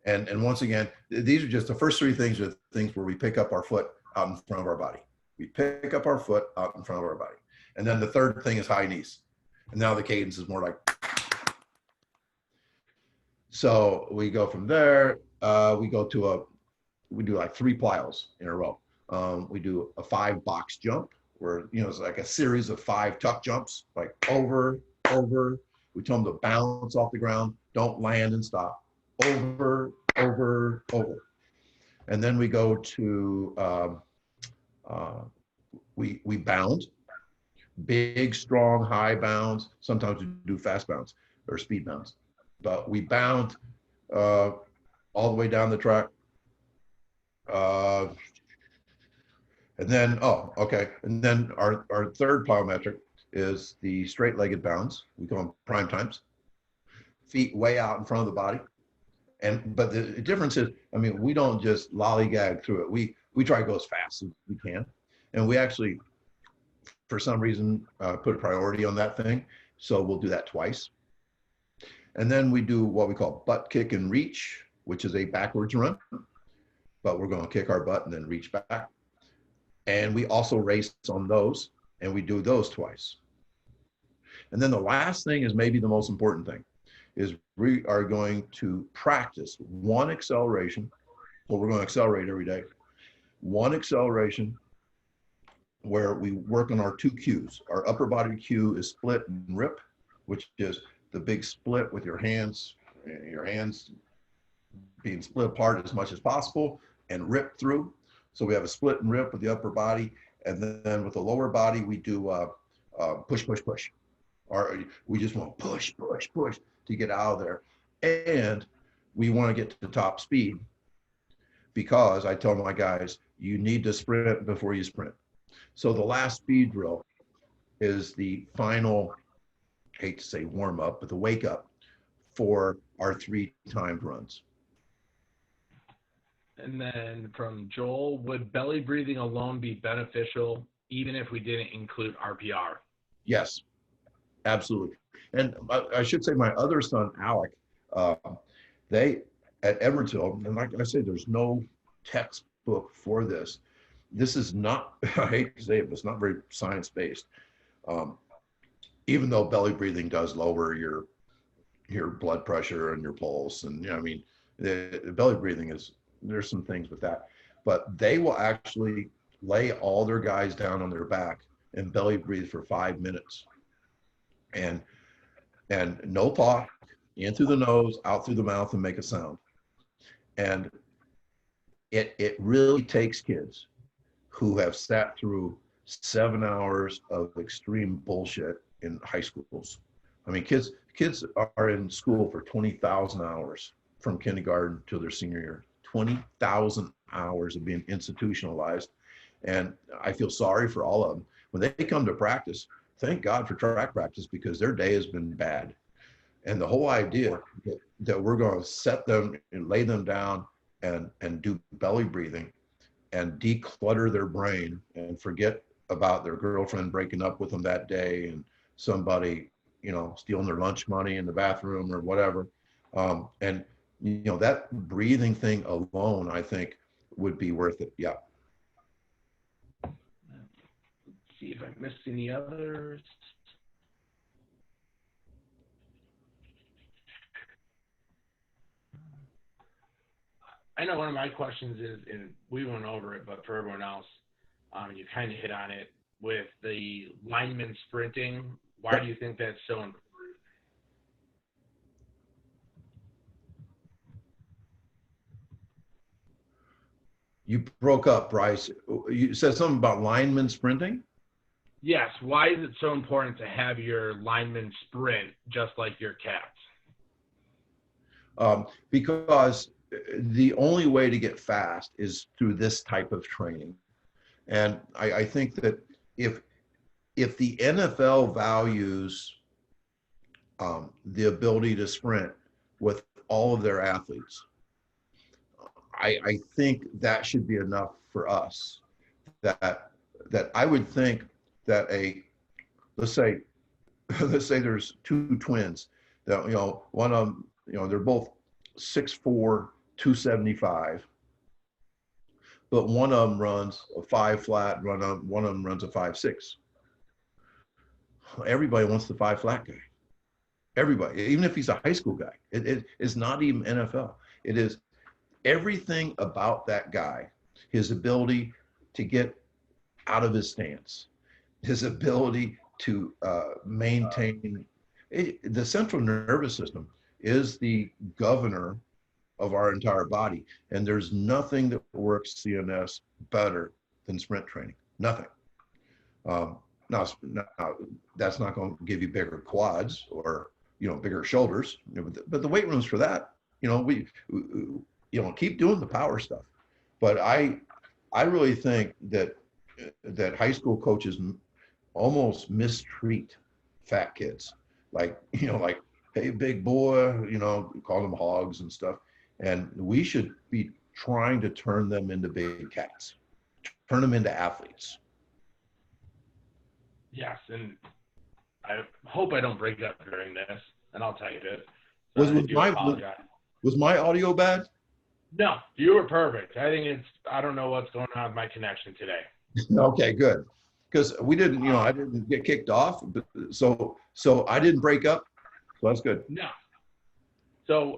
And once again, these are just the first 3 things are things where we pick up our foot out in front of our body. We pick up our foot out in front of our body. And then the third thing is high knees. And now the cadence is more like. So we go from there, we do like 3 plyos in a row. We do a 5 box jump, where, you know, it's like a series of 5 tuck jumps, like over. We tell them to bounce off the ground, don't land and stop. Over. And then we go to, we bound, big, strong, high bounds. Sometimes we do fast bounds or speed bounds, but we bound all the way down the track. And then, and then our third plyometric is the straight-legged bounds. We call them prime times. Feet way out in front of the body. But the difference is, I mean, we don't just lollygag through it. We try to go as fast as we can. And we actually, for some reason, put a priority on that thing. So we'll do that twice. And then we do what we call butt kick and reach, which is a backwards run. But we're going to kick our butt and then reach back. And we also race on those, and we do those twice. And then the last thing is maybe the most important thing, is we are going to practice 1 acceleration. Well, we're going to accelerate every day. 1 acceleration where we work on our 2 cues. Our upper body cue is split and rip, which is the big split with your hands being split apart as much as possible and rip through. So we have a split and rip with the upper body. And then with the lower body, we do push. Or we just want to push to get out of there. And we want to get to the top speed, because I tell my guys, you need to sprint before you sprint. So the last speed drill is the final, I hate to say warm up, but the wake up for our 3 timed runs. And then from Joel, would belly breathing alone be beneficial even if we didn't include RPR? Yes, absolutely. And I should say my other son, Alec, they at Edwardsville, and like I said, there's no textbook for this. This is not, I hate to say it, but it's not very science-based. Even though belly breathing does lower your blood pressure and your pulse. And, you know, I mean, the belly breathing is, there's some things with that. but they will actually lay all their guys down on their back and belly breathe for 5 minutes. And no talk, in through the nose, out through the mouth, and make a sound. And it really takes kids who have sat through 7 hours of extreme bullshit in high schools. I mean, kids are in school for 20,000 hours from kindergarten to their senior year. 20,000 hours of being institutionalized. And I feel sorry for all of them. When they come to practice, thank God for track practice, because their day has been bad. And the whole idea that we're going to set them and lay them down and do belly breathing and declutter their brain and forget about their girlfriend breaking up with them that day and somebody, you know, stealing their lunch money in the bathroom or whatever. And, you know, that breathing thing alone, I think, would be worth it. Yeah. Let's see if I missed any others. I know one of my questions is, and we went over it, but for everyone else, you kind of hit on it with the lineman sprinting. Why do you think that's so important? You broke up, Bryce. You said something about linemen sprinting? Yes. Why is it so important to have your lineman sprint just like your cats? Because the only way to get fast is through this type of training. And I think that if the NFL values the ability to sprint with all of their athletes, I think that should be enough for us. That I would think that let's say there's two twins that, you know, one of them, you know, they're both 6'4", 275, but one of them runs a 5 flat, one of them runs a 5'6". Everybody wants the 5 flat guy. Everybody, even if he's a high school guy. It is not even NFL. It is everything about that guy, his ability to get out of his stance, his ability to maintain the central nervous system is the governor of our entire body. And there's nothing that works CNS better than sprint training. Nothing. Now, that's not going to give you bigger quads or, you know, bigger shoulders, but the weight room's for that. You know, we keep doing the power stuff. But I really think that high school coaches almost mistreat fat kids. Like, you know, like, hey, big boy, you know, call them hogs and stuff. And we should be trying to turn them into big cats, turn them into athletes. Yes, and I hope I don't break up during this, and I'll type it. Was my audio bad? No, you were perfect. I think I don't know what's going on with my connection today. Okay, good. Because we didn't, you know, I didn't get kicked off, so I didn't break up. So that's good. No. So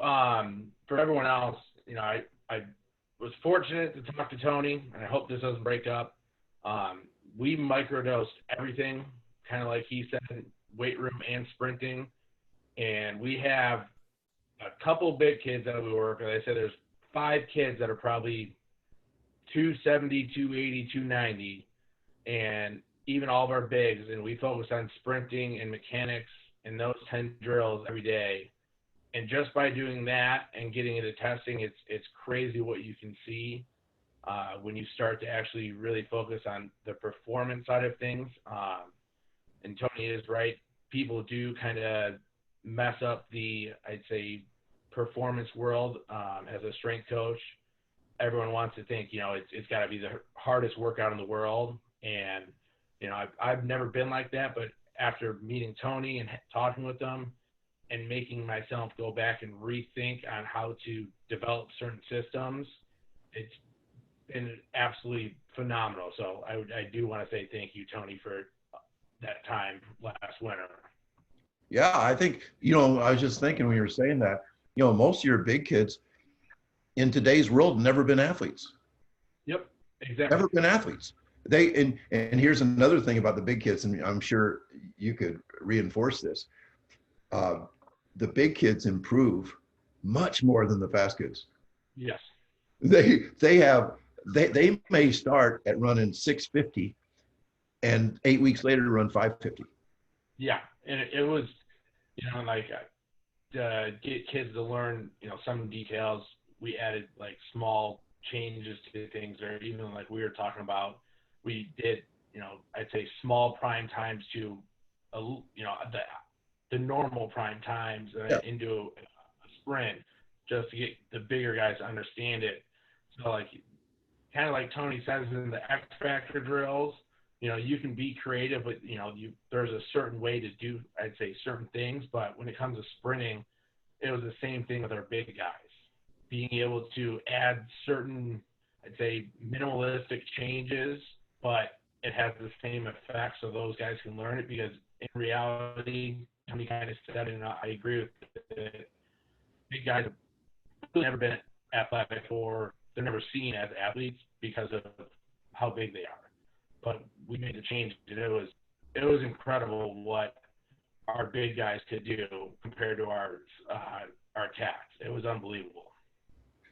for everyone else, you know, I was fortunate to talk to Tony, and I hope this doesn't break up. We microdosed everything, kind of like he said, weight room and sprinting. And we have a couple big kids that we work with. I said there's 5 kids that are probably 270, 280, 290, and even all of our bigs. And we focus on sprinting and mechanics and those 10 drills every day. And just by doing that and getting into testing, it's crazy what you can see when you start to actually really focus on the performance side of things. And Tony is right. People do kind of mess up the, I'd say, performance world as a strength coach. Everyone wants to think, you know, it's got to be the hardest workout in the world. And, you know, I've never been like that, but after meeting Tony and talking with them and making myself go back and rethink on how to develop certain systems, it's been absolutely phenomenal. So I do want to say thank you, Tony, for that time last winter. Yeah, I think, you know, I was just thinking when you were saying that, you know, most of your big kids in today's world have never been athletes. Yep, exactly. Never been athletes. And here's another thing about the big kids, and I'm sure you could reinforce this. The big kids improve much more than the fast kids. Yes. They may start at running 650 and 8 weeks later to run 550. Yeah, and it was, like get kids to learn, some details. We added like small changes to things, or even like we were talking about, we did, I'd say small prime times to, the normal prime times into a sprint, just to get the bigger guys to understand it. So like, kind of like Tony says in the X Factor drills, you can be creative, but there's a certain way to do, I'd say, certain things. But when it comes to sprinting, it was the same thing with our big guys. Being able to add certain, I'd say, minimalistic changes, but it has the same effect, so those guys can learn it. Because in reality, Tony kind of said it, and I agree with it. Big guys have never been athletic, or they're never seen as athletes because of how big they are. But we made the change, and it was incredible what our big guys could do compared to our cats. It was unbelievable.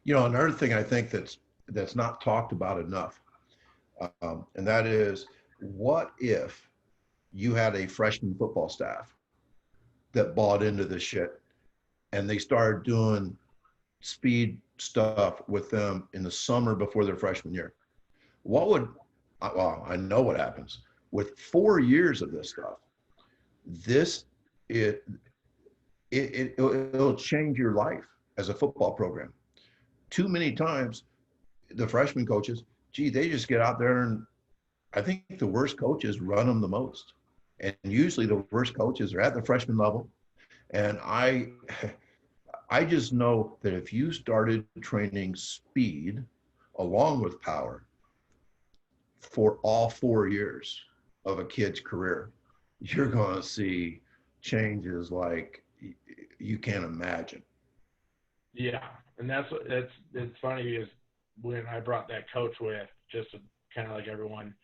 Another thing I think that's not talked about enough, and that is, what if you had a freshman football staff that bought into this shit and they started doing speed stuff with them in the summer before their freshman year? I know what happens with 4 years of this stuff. It'll change your life as a football program. Too many times, the freshman coaches, they just get out there, and I think the worst coaches run them the most. And usually the worst coaches are at the freshman level. And I just know that if you started training speed along with power for all 4 years of a kid's career, you're going to see changes like you can't imagine. Yeah, and it's funny, because when I brought that coach with, just to kind of like everyone,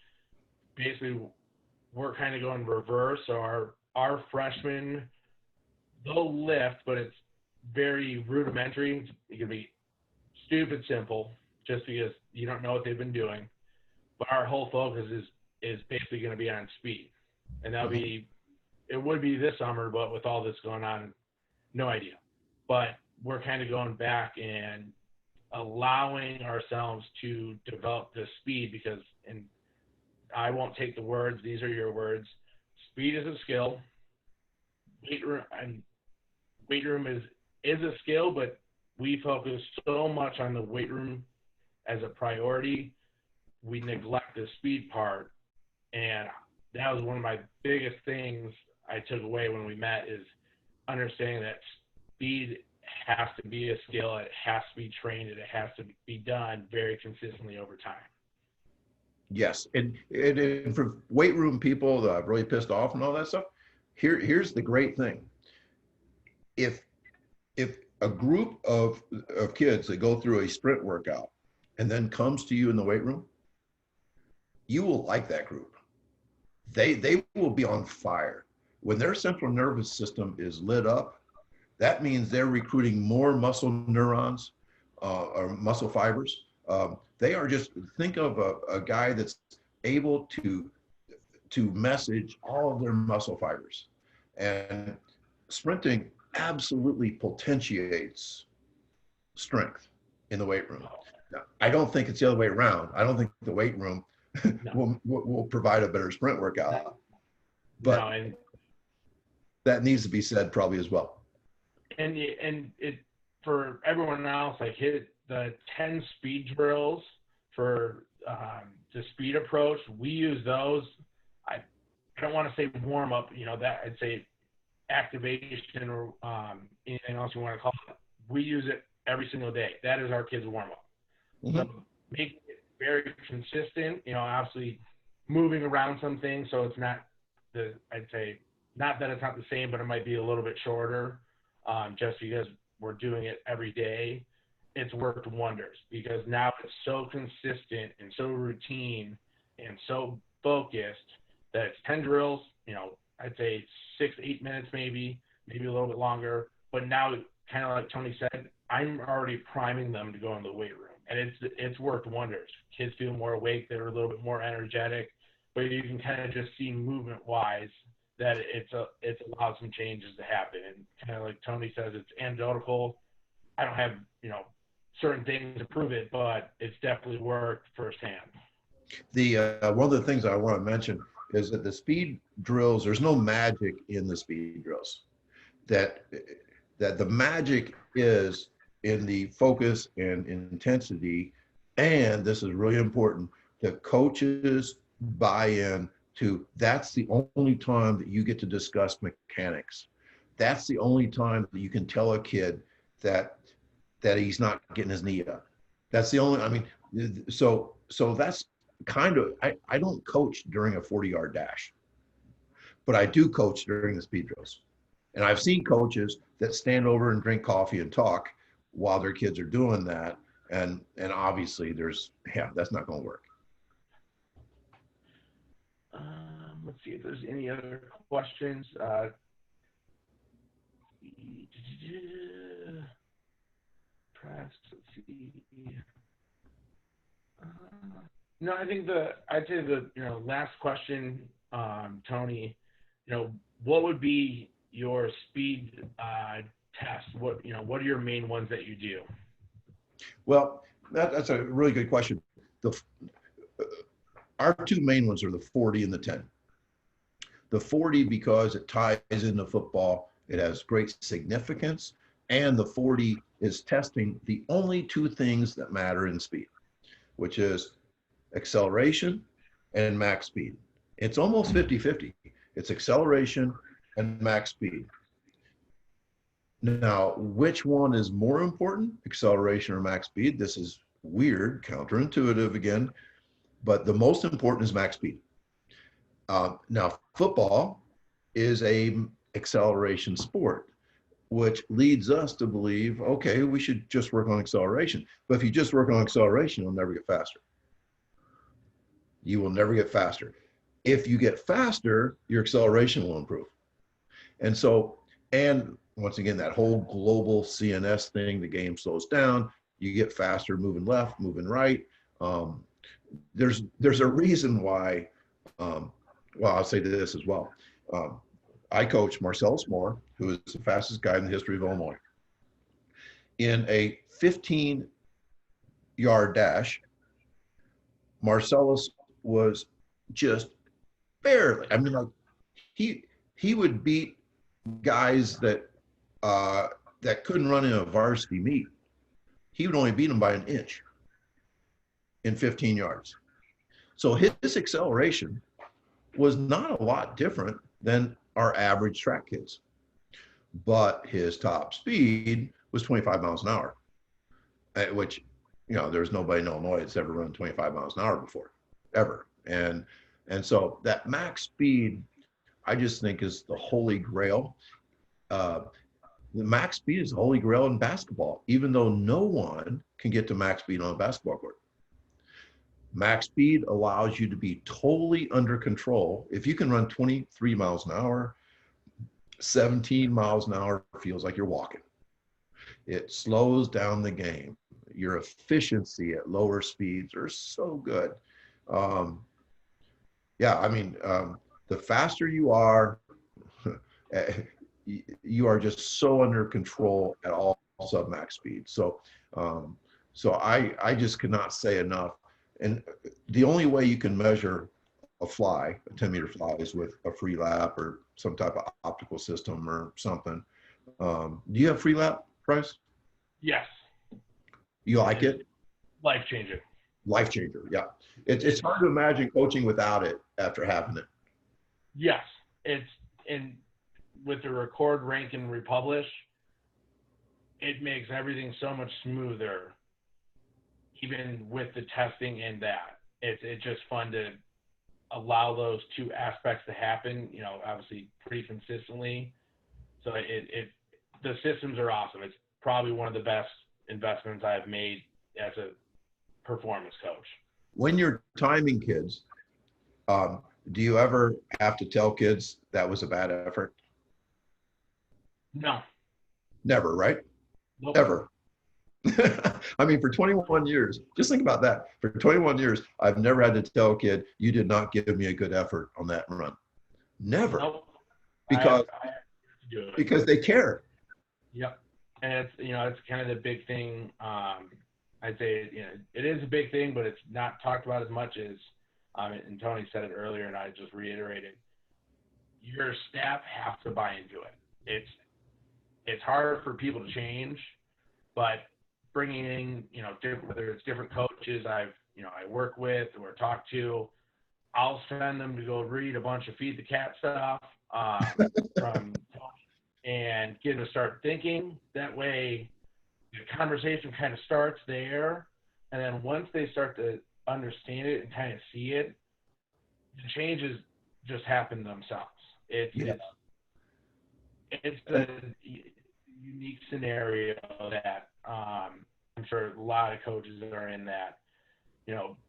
basically we're kind of going reverse. So our freshmen, they'll lift, but it's very rudimentary. It can be stupid simple, just because you don't know what they've been doing. But our whole focus is basically going to be on speed, and it would be this summer, but with all this going on, no idea. But we're kind of going back and allowing ourselves to develop the speed, because, and I won't take the words, these are your words, speed is a skill. Weight room is a skill, but we focus so much on the weight room as a priority, we neglect the speed part. And that was one of my biggest things I took away when we met, is understanding that speed has to be a skill, it has to be trained, and it has to be done very consistently over time. Yes, and for weight room people that I've really pissed off and all that stuff, here's the great thing. If a group of kids that go through a sprint workout and then comes to you in the weight room, you will like that group. They will be on fire. When their central nervous system is lit up, that means they're recruiting more muscle neurons or muscle fibers. They are just, think of a guy that's able to message all of their muscle fibers. And sprinting absolutely potentiates strength in the weight room. Now, I don't think it's the other way around. I don't think the weight room will provide a better sprint workout. But that needs to be said probably as well. And it, for everyone else, like hit the 10 speed drills for the speed approach, we use those. I don't want to say warm up, that I'd say activation or anything else you want to call it. We use it every single day. That is our kids' warm up. Mm-hmm. So make it very consistent, obviously moving around some things, so it's not I'd say, not that it's not the same, but it might be a little bit shorter, just because we're doing it every day. it's worked wonders, because now it's so consistent and so routine and so focused that it's 10 drills, I'd say 6-8 minutes, maybe a little bit longer. But now, kind of like Tony said, I'm already priming them to go in the weight room, and it's worked wonders. Kids feel more awake, they're a little bit more energetic, but you can kind of just see movement-wise that it's allowed some changes to happen. And kind of like Tony says, it's anecdotal. I don't have certain things to prove it, but it's definitely worked firsthand. The one of the things I want to mention is that the speed drills, there's no magic in the speed drills. That the magic is in the focus and intensity, and this is really important, the coaches buy in to, that's the only time that you get to discuss mechanics. That's the only time that you can tell a kid that he's not getting his knee up. That's the only, so that's kind of, I don't coach during a 40-yard dash, but I do coach during the speed drills. And I've seen coaches that stand over and drink coffee and talk while their kids are doing that. And obviously that's not going to work. Let's see if there's any other questions. Let's see. No, I'd say the last question, Tony, what would be your speed test? What are your main ones that you do? Well, that's a really good question. Our two main ones are the 40 and the 10. The 40, because it ties into football, it has great significance, and the 40 is testing the only two things that matter in speed, which is acceleration and max speed. It's almost 50-50. It's acceleration and max speed. Now, which one is more important, acceleration or max speed? This is weird, counterintuitive again, but the most important is max speed. Now, football is a acceleration sport, which leads us to believe, okay, we should just work on acceleration. But if you just work on acceleration, you'll never get faster. You will never get faster. If you get faster, your acceleration will improve. And so, and once again, that whole global CNS thing, the game slows down, you get faster moving left, moving right. There's a reason why, well, I'll say this as well. I coach Marcellus Moore, who is the fastest guy in the history of Illinois. In a 15-yard dash, Marcellus was just barely, like he would beat guys that couldn't run in a varsity meet. He would only beat them by an inch in 15 yards. So his acceleration was not a lot different than our average track kids, but his top speed was 25 miles an hour, which, there's nobody in Illinois that's ever run 25 miles an hour before, ever. And so that max speed, I just think, is the holy grail. The max speed is the holy grail in basketball, even though no one can get to max speed on a basketball court. Max speed allows you to be totally under control. If you can run 23 miles an hour, 17 miles an hour feels like you're walking. It slows down the game. Your efficiency at lower speeds are so good. The faster you are, you are just so under control at all sub-max speeds. So I just cannot say enough. And the only way you can measure a fly, a 10-meter fly, is with a free lap or some type of optical system or something. Do you have free lap, Bryce? Yes. You like it? Life changer. Life changer, yeah. It's hard to imagine coaching without it after having it. Yes. With the record, rank, and republish, it makes everything so much smoother, even with the testing and that. It's just fun to allow those two aspects to happen, obviously pretty consistently. So the systems are awesome. It's probably one of the best investments I've made as a performance coach. When you're timing kids, do you ever have to tell kids that was a bad effort? No. Never, right? Nope. Ever. I mean, for 21 years, just think about that. For 21 years, I've never had to tell a kid, you did not give me a good effort on that run. Never. Nope. Because, I have to do it. because they care. Yep. And it's, it's kind of the big thing. I'd say, it is a big thing, but it's not talked about as much as, and Tony said it earlier, and I just reiterated, your staff have to buy into it. It's hard for people to change, but bringing in, whether it's different coaches I work with or talk to, I'll send them to go read a bunch of Feed the Cat stuff from Tony and get them to start thinking. That way, the conversation kind of starts there, and then once they start to understand it and kind of see it, the changes just happen themselves. It's a unique scenario that I'm sure a lot of coaches are in that.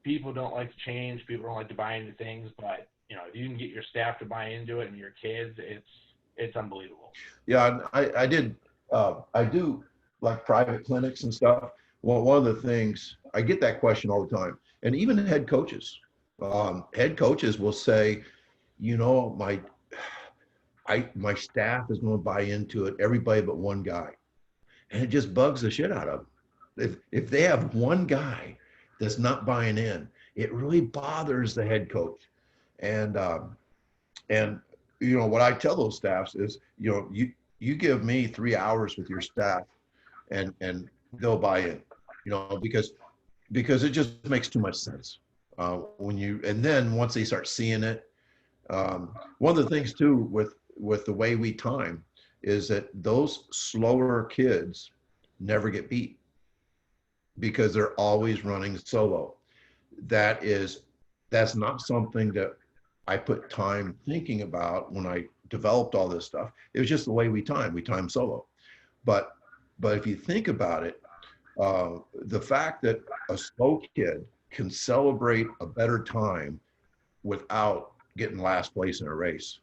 People don't like to change, people don't like to buy into things, but if you can get your staff to buy into it and your kids, it's unbelievable. Yeah, I do like private clinics and stuff. Well, one of the things, I get that question all the time, and even head coaches will say, my staff is going to buy into it, everybody but one guy. And it just bugs the shit out of them. If they have one guy that's not buying in, it really bothers the head coach. And what I tell those staffs is, you give me 3 hours with your staff and they'll buy in, because it just makes too much sense. And then once they start seeing it, one of the things too with the way we time is that those slower kids never get beat because they're always running solo. That's not something that I put time thinking about when I developed all this stuff. It was just the way we time solo. But if you think about it, the fact that a slow kid can celebrate a better time without getting last place in a race,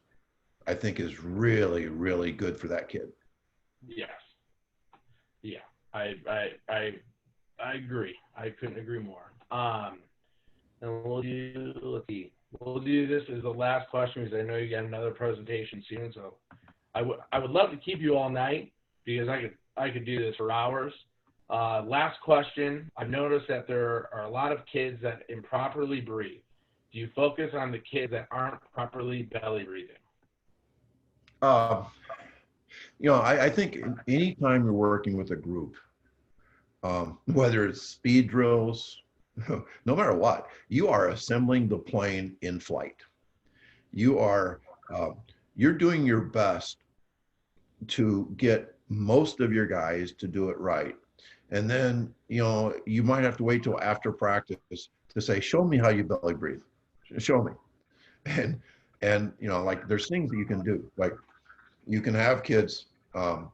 I think is really, really good for that kid. Yes. Yeah. I agree. I couldn't agree more. And we'll do this as the last question because I know you got another presentation soon. So I would love to keep you all night because I could do this for hours. Last question. I've noticed that there are a lot of kids that improperly breathe. Do you focus on the kids that aren't properly belly breathing? I think anytime you're working with a group, whether it's speed drills, no matter what, you are assembling the plane in flight. You're doing your best to get most of your guys to do it right. And then, you might have to wait till after practice to say, show me how you belly breathe. Show me. And like there's things that you can do. Like you can have kids, one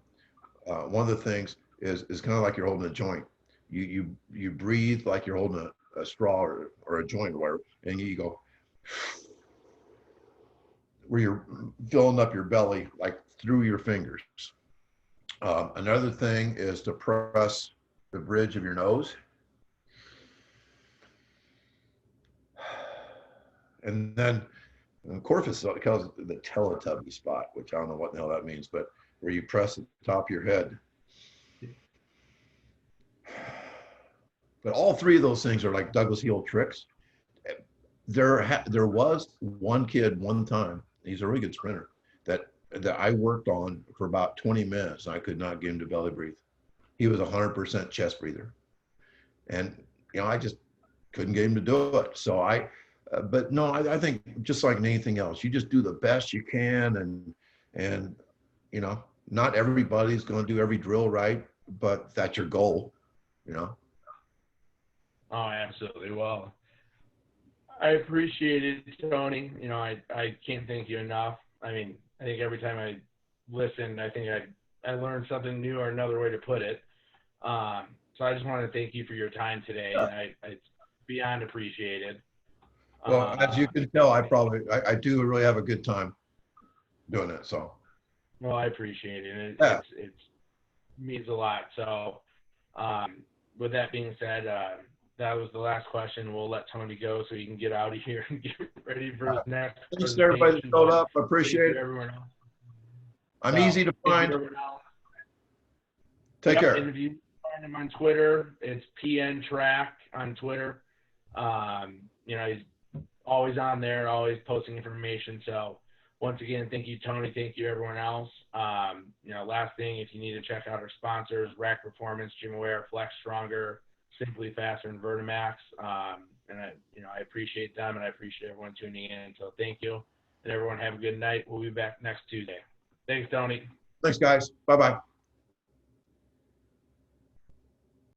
of the things is kind of like you're holding a joint. You breathe like you're holding a straw or a joint or whatever, and you go where you're filling up your belly like through your fingers. Another thing is to press the bridge of your nose. And then, of course, it's called the Teletubby spot, which I don't know what the hell that means, but where you press the top of your head. But all three of those things are like Douglas heel tricks. There was one kid one time, he's a really good sprinter, that I worked on for about 20 minutes. And I could not get him to belly breathe. He was 100% chest breather. And, I just couldn't get him to do it. So but no, I think just like anything else, you just do the best you can. And not everybody's going to do every drill right, but that's your goal, Oh, absolutely. Well, I appreciate it, Tony. I can't thank you enough. I mean, I think every time I listen, I think I learned something new or another way to put it. So I just wanted to thank you for your time today. Yeah. And it's beyond appreciated. Well, as you can tell, I do really have a good time doing it. So. Well, I appreciate it. Yeah. It means a lot. So with that being said, that was the last question. We'll let Tony go so he can get out of here and get ready for his next. Thanks to everybody that showed up. I Thank appreciate you, it. everyone else. I'm easy to Thank you, find. everyone else. Take care. And if you find him on Twitter, it's PN Track on Twitter. You know, he's always on there, always posting information. So once again, thank you, Tony. Thank you, everyone else. You know, last thing, if you need to check out our sponsors, Rack Performance, Gym Aware, Flex Stronger, Simply Faster, and Vertimax. And I appreciate them, and I appreciate everyone tuning in. So thank you, and everyone have a good night. We'll be back next Tuesday. Thanks, Tony. Thanks, guys. Bye-bye.